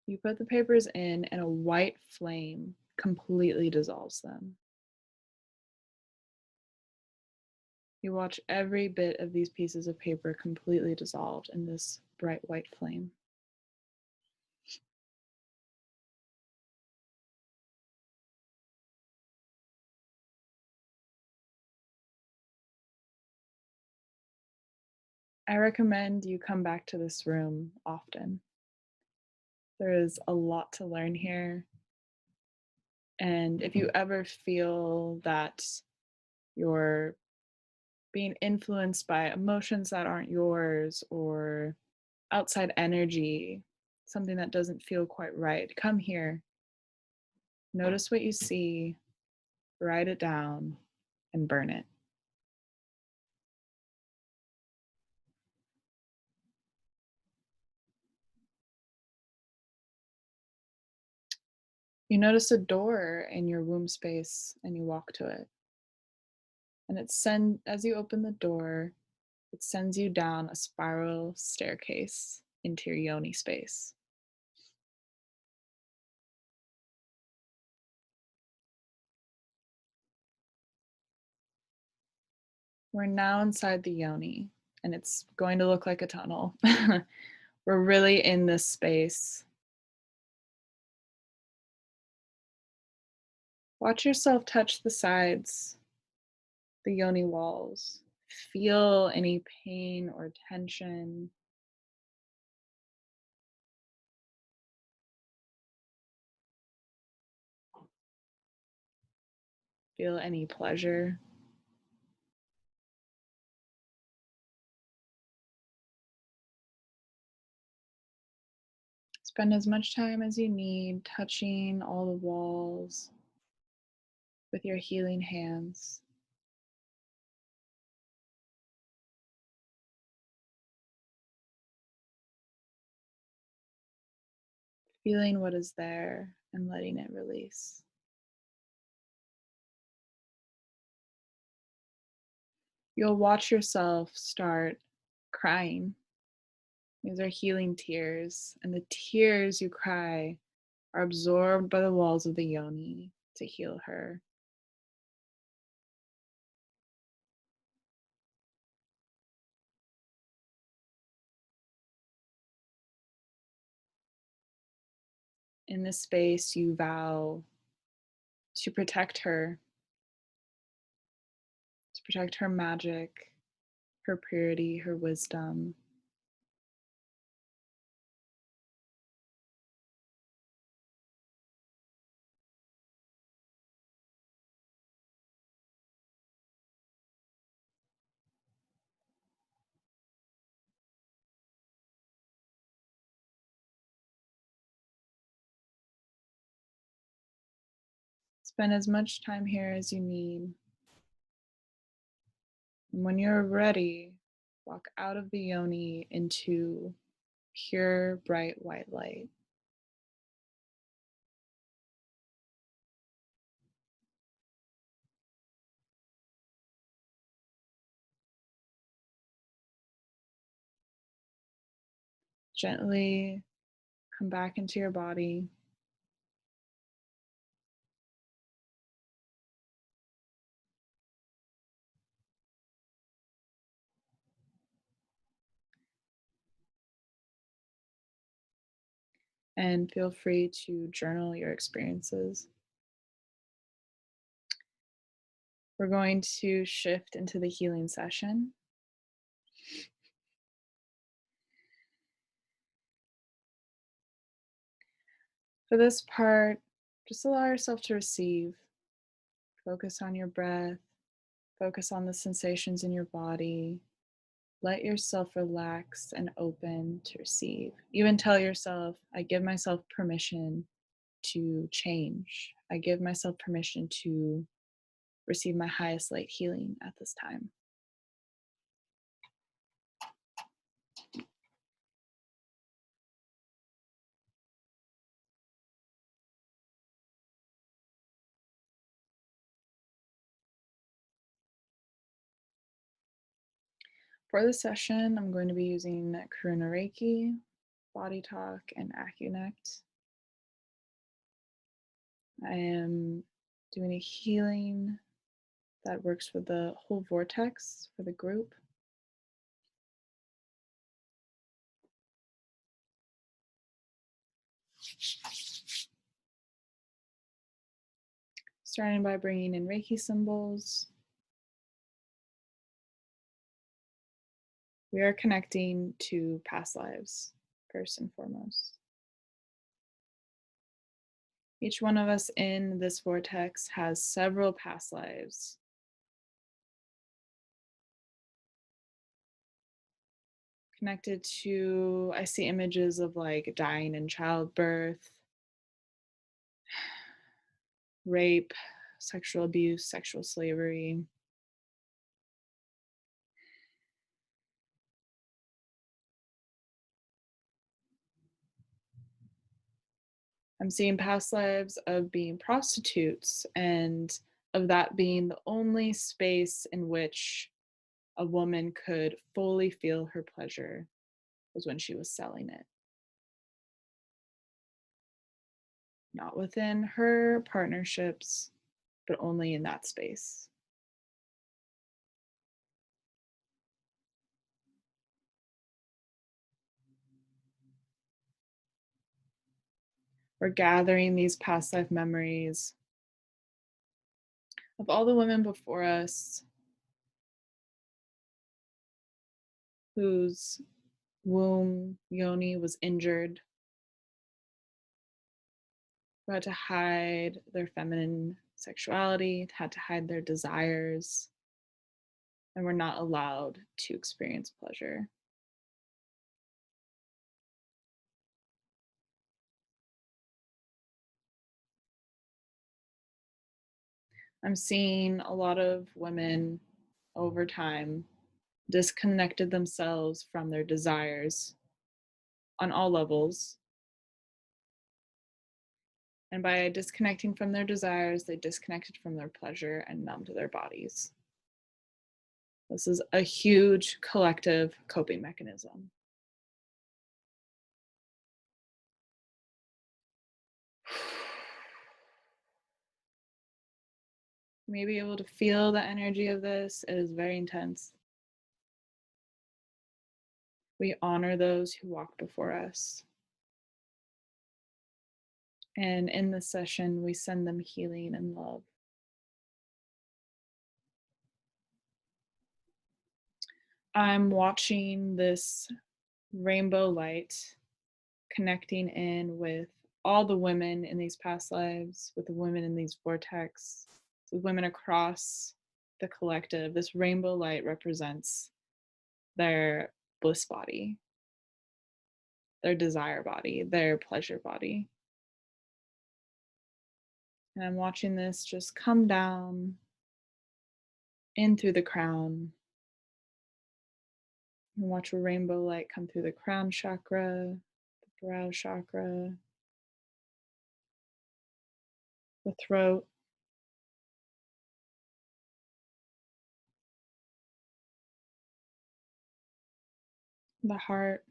You put the papers in, and a white flame completely dissolves them. You watch every bit of these pieces of paper completely dissolved in this bright white flame. I recommend you come back to this room often. There is a lot to learn here. And if you ever feel that you're being influenced by emotions that aren't yours or outside energy, something that doesn't feel quite right, come here. Notice what you see, write it down, and burn it. You notice a door in your womb space and you walk to it. And as you open the door, it sends you down a spiral staircase into your yoni space. We're now inside the yoni, and it's going to look like a tunnel. We're really in this space. Watch yourself touch the sides, the yoni walls. Feel any pain or tension. Feel any pleasure. Spend as much time as you need touching all the walls with your healing hands. Feeling what is there and letting it release. You'll watch yourself start crying. These are healing tears, and the tears you cry are absorbed by the walls of the yoni to heal her. In this space, you vow to protect her magic, her purity, her wisdom. Spend as much time here as you need. And when you're ready, walk out of the yoni into pure, bright white light. Gently come back into your body. and feel free to journal your experiences. We're going to shift into the healing session. For this part, just allow yourself to receive. Focus on your breath, focus on the sensations in your body. Let yourself relax and open to receive. Even tell yourself, I give myself permission to change. I give myself permission to receive my highest light healing at this time. For this session, I'm going to be using Karuna Reiki, Body Talk, and AcuNect. I am doing a healing that works with the whole vortex for the group. Starting by bringing in Reiki symbols. We are connecting to past lives, first and foremost. Each one of us in this vortex has several past lives. Connected to, I see images of like dying in childbirth, rape, sexual abuse, sexual slavery. I'm seeing past lives of being prostitutes and of that being the only space in which a woman could fully feel her pleasure was when she was selling it. Not within her partnerships, but only in that space. We're gathering these past life memories of all the women before us whose womb, yoni, was injured, who had to hide their feminine sexuality, had to hide their desires, and were not allowed to experience pleasure. I'm seeing a lot of women over time disconnected themselves from their desires on all levels. And by disconnecting from their desires, they disconnected from their pleasure and numbed their bodies. This is a huge collective coping mechanism. You may be able to feel the energy of this. It is very intense. We honor those who walk before us. And in this session, we send them healing and love. I'm watching this rainbow light connecting in with all the women in these past lives, with the women in these vortex, with women across the collective. This rainbow light represents their bliss body, their desire body, their pleasure body. And I'm watching this just come down in through the crown. And watch a rainbow light come through the crown chakra, the brow chakra, the throat, the heart,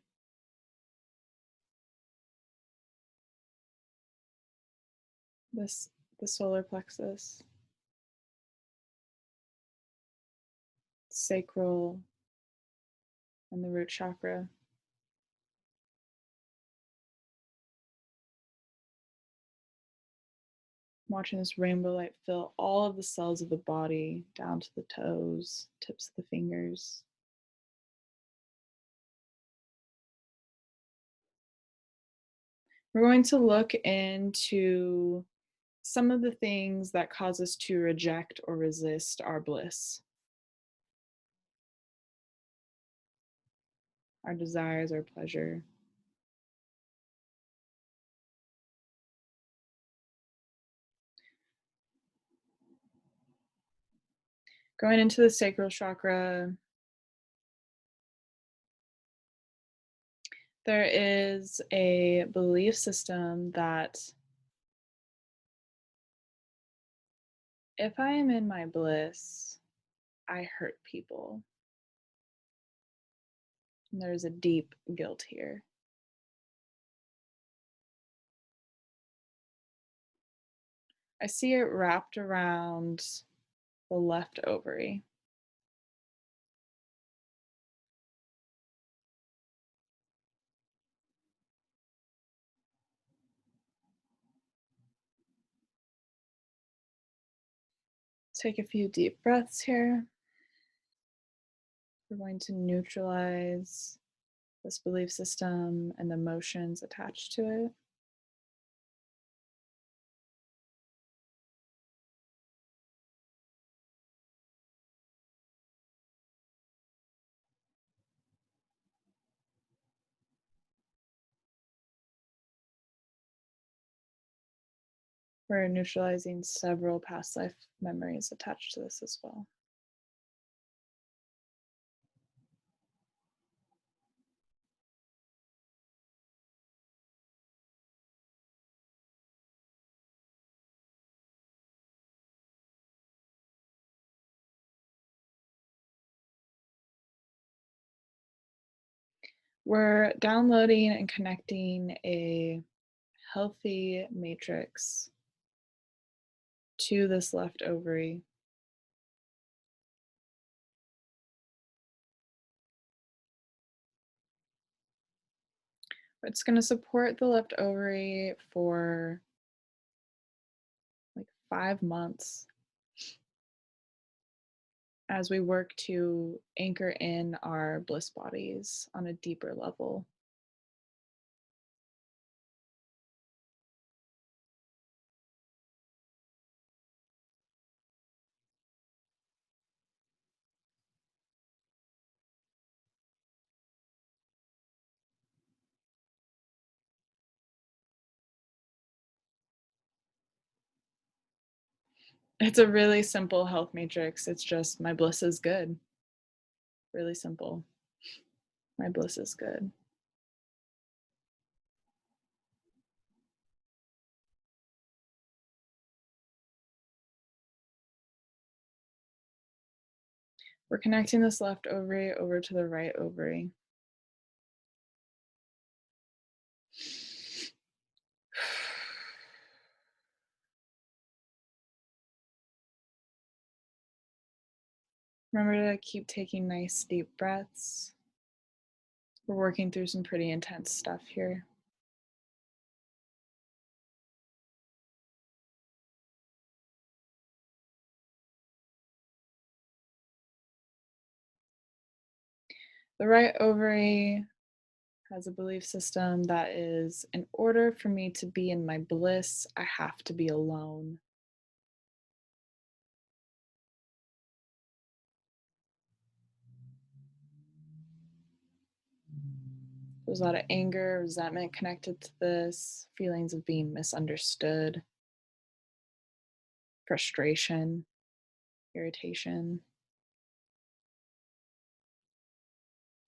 this the solar plexus, sacral, and the root chakra. Watching this rainbow light fill all of the cells of the body down to the toes, tips of the fingers. We're going to look into some of the things that cause us to reject or resist our bliss, our desires, our pleasure. Going into the sacral chakra, there is a belief system that if I am in my bliss, I hurt people. And there's a deep guilt here. I see it wrapped around the left ovary. Take a few deep breaths here. We're going to neutralize this belief system and the emotions attached to it. We're neutralizing several past life memories attached to this as well. We're downloading and connecting a healthy matrix to this left ovary. It's going to support the left ovary for like 5 months as we work to anchor in our bliss bodies on a deeper level. It's a really simple health matrix. It's just my bliss is good. Really simple. My bliss is good. We're connecting this left ovary over to the right ovary. Remember to keep taking nice deep breaths. We're working through some pretty intense stuff here. The right ovary has a belief system that is, in order for me to be in my bliss, I have to be alone. There's a lot of anger, resentment connected to this, feelings of being misunderstood, frustration, irritation,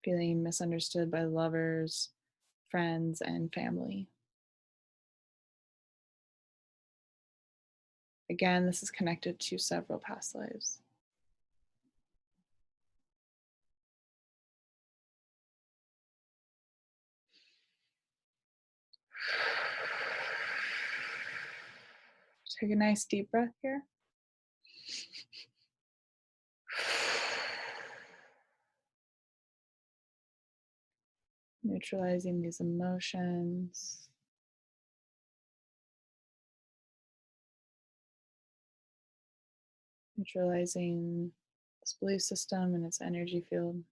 feeling misunderstood by lovers, friends, and family. Again, this is connected to several past lives. Take a nice deep breath here. Neutralizing these emotions. neutralizing this belief system and its energy field.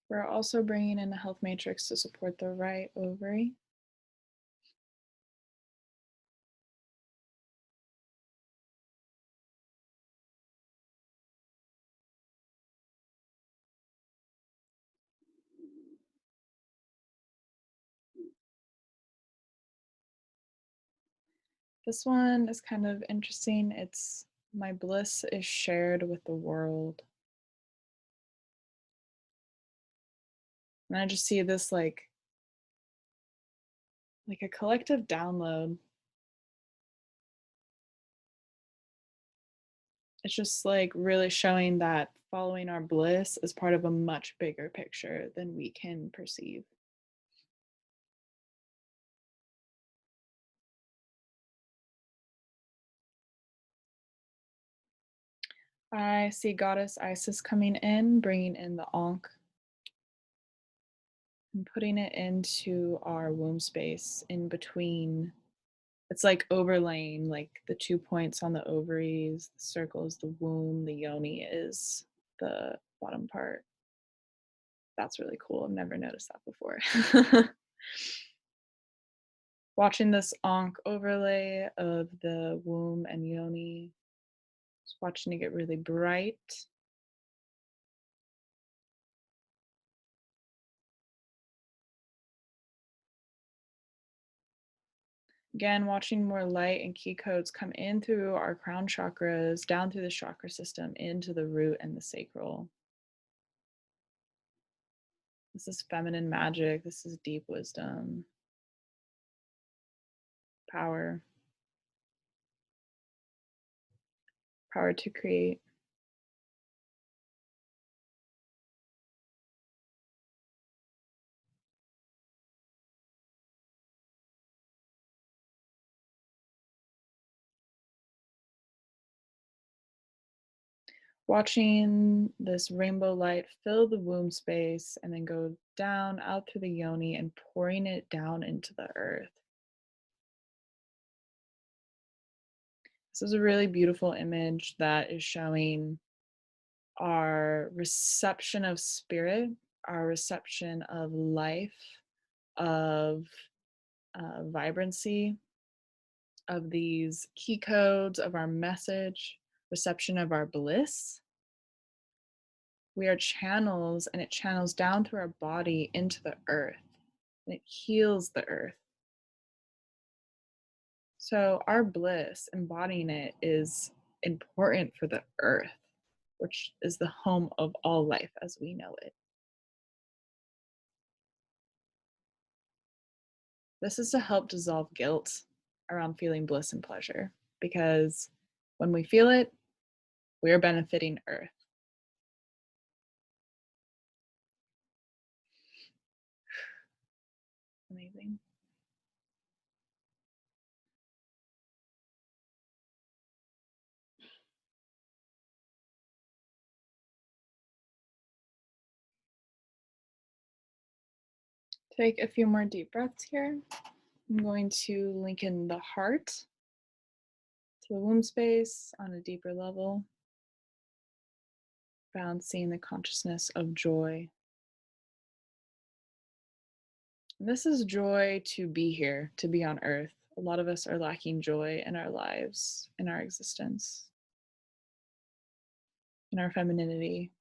We're also bringing in a health matrix to support the right ovary. This one is kind of interesting. It's my bliss is shared with the world. And I just see this like a collective download. It's just like really showing that following our bliss is part of a much bigger picture than we can perceive. I see Goddess Isis coming in, bringing in the Ankh and putting it into our womb space in between. It's like overlaying like the 2 points on the ovaries, the circle is the womb, the yoni is the bottom part. That's really cool. I've never noticed that before. Watching this Ankh overlay of the womb and yoni, just watching it get really bright. Again, watching more light and key codes come in through our crown chakras, down through the chakra system, into the root and the sacral. This is feminine magic. This is deep wisdom, power, power to create. Watching this rainbow light fill the womb space and then go down out through the yoni and pouring it down into the earth. This is a really beautiful image that is showing our reception of spirit, our reception of life, of vibrancy, of these key codes, of our message, reception of our bliss. We are channels, and it channels down through our body into the earth, and it heals the earth. So, our bliss, embodying it, is important for the earth, which is the home of all life as we know it. This is to help dissolve guilt around feeling bliss and pleasure, because when we feel it, we are benefiting earth. Amazing. Take a few more deep breaths here. I'm going to link in the heart to the womb space on a deeper level, balancing the consciousness of joy. And this is joy to be here, to be on earth. A lot of us are lacking joy in our lives, in our existence, in our femininity.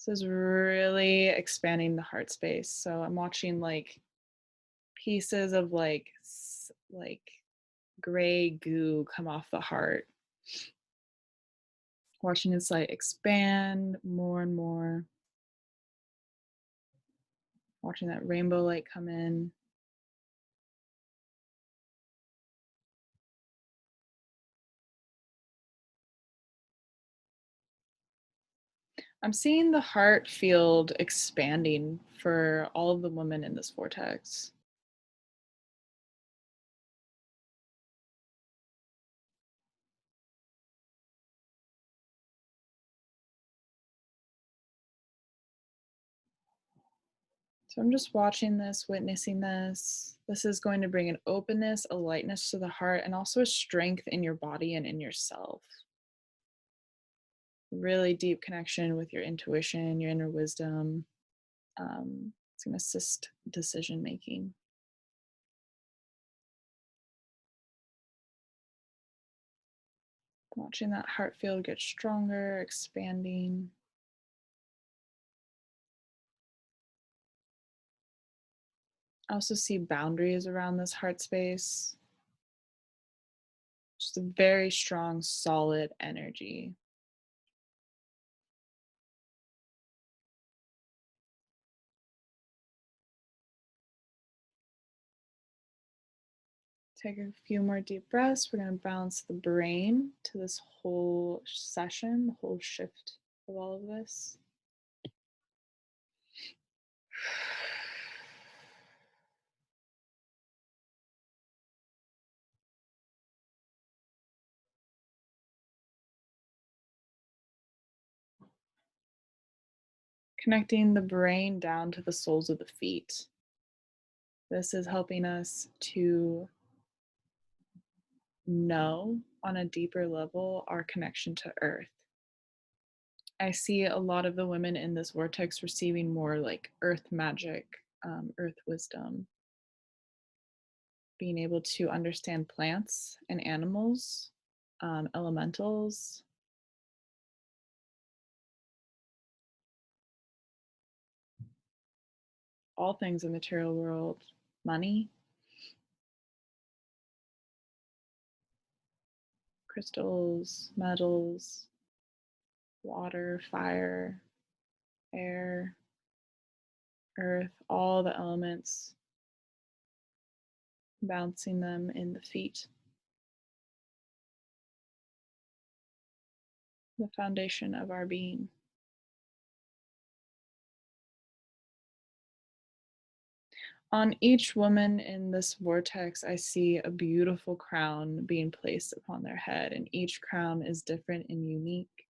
This is really expanding the heart space. So I'm watching like pieces of like gray goo come off the heart. Watching this light expand more and more. Watching that rainbow light come in. I'm seeing the heart field expanding for all of the women in this vortex. So I'm just watching this, witnessing this. This is going to bring an openness, a lightness to the heart, and also a strength in your body and in yourself. Really deep connection with your intuition, your inner wisdom. It's going to assist decision making. Watching that heart field get stronger, expanding. I also see boundaries around this heart space. Just a very strong, solid energy. Take a few more deep breaths. We're going to balance the brain to this whole session, the whole shift of all of this. Connecting the brain down to the soles of the feet. This is helping us to know on a deeper level our connection to earth. I see a lot of the women in this vortex receiving more like earth magic, earth wisdom, being able to understand plants and animals, elementals, all things in the material world, money, crystals, metals, water, fire, air, earth, all the elements, bouncing them in the feet. The foundation of our being. On each woman in this vortex, I see a beautiful crown being placed upon their head, and each crown is different and unique,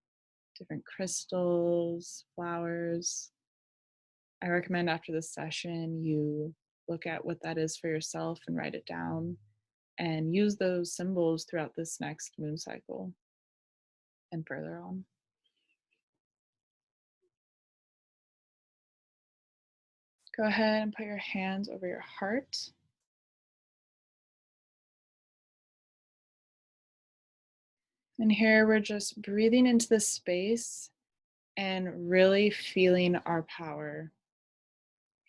different crystals, flowers. I recommend after this session, you look at what that is for yourself and write it down and use those symbols throughout this next moon cycle and further on. Go ahead and put your hands over your heart. And here we're just breathing into this space and really feeling our power,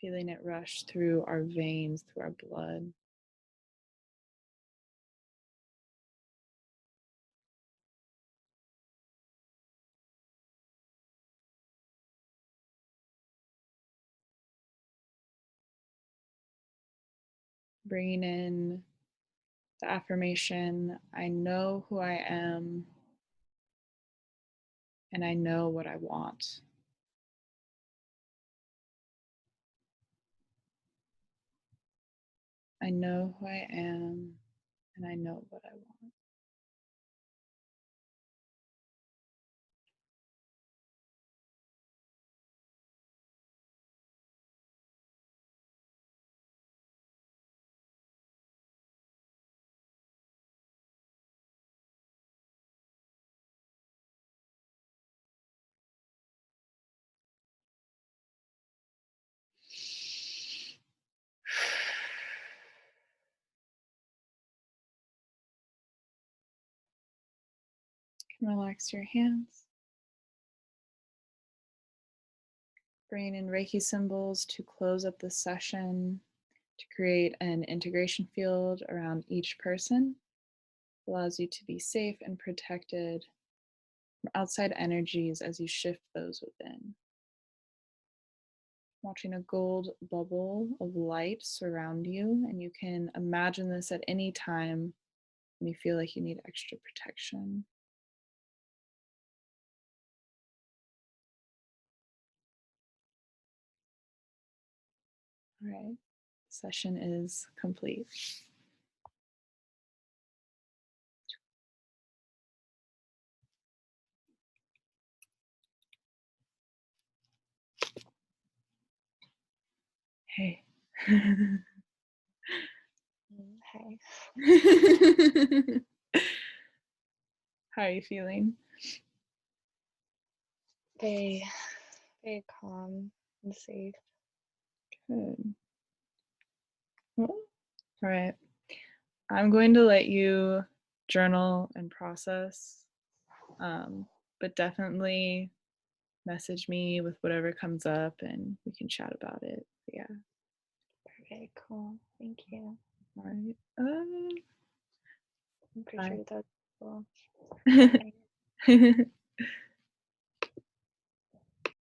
feeling it rush through our veins, through our blood. Bringing in the affirmation, I know who I am and I know what I want. I know who I am and I know what I want. You can relax your hands. Bringing in Reiki symbols to close up the session to create an integration field around each person. Allows you to be safe and protected from outside energies as you shift those within. Watching a gold bubble of light surround you, and you can imagine this at any time when you feel like you need extra protection. All right, session is complete. Hey. Hey. How are you feeling? Very, very calm and safe. Good. Well, all right. I'm going to let you journal and process, but definitely message me with whatever comes up and we can chat about it. Yeah. Very cool. Thank you. All right. I Bye. appreciate that. Cool. Bye.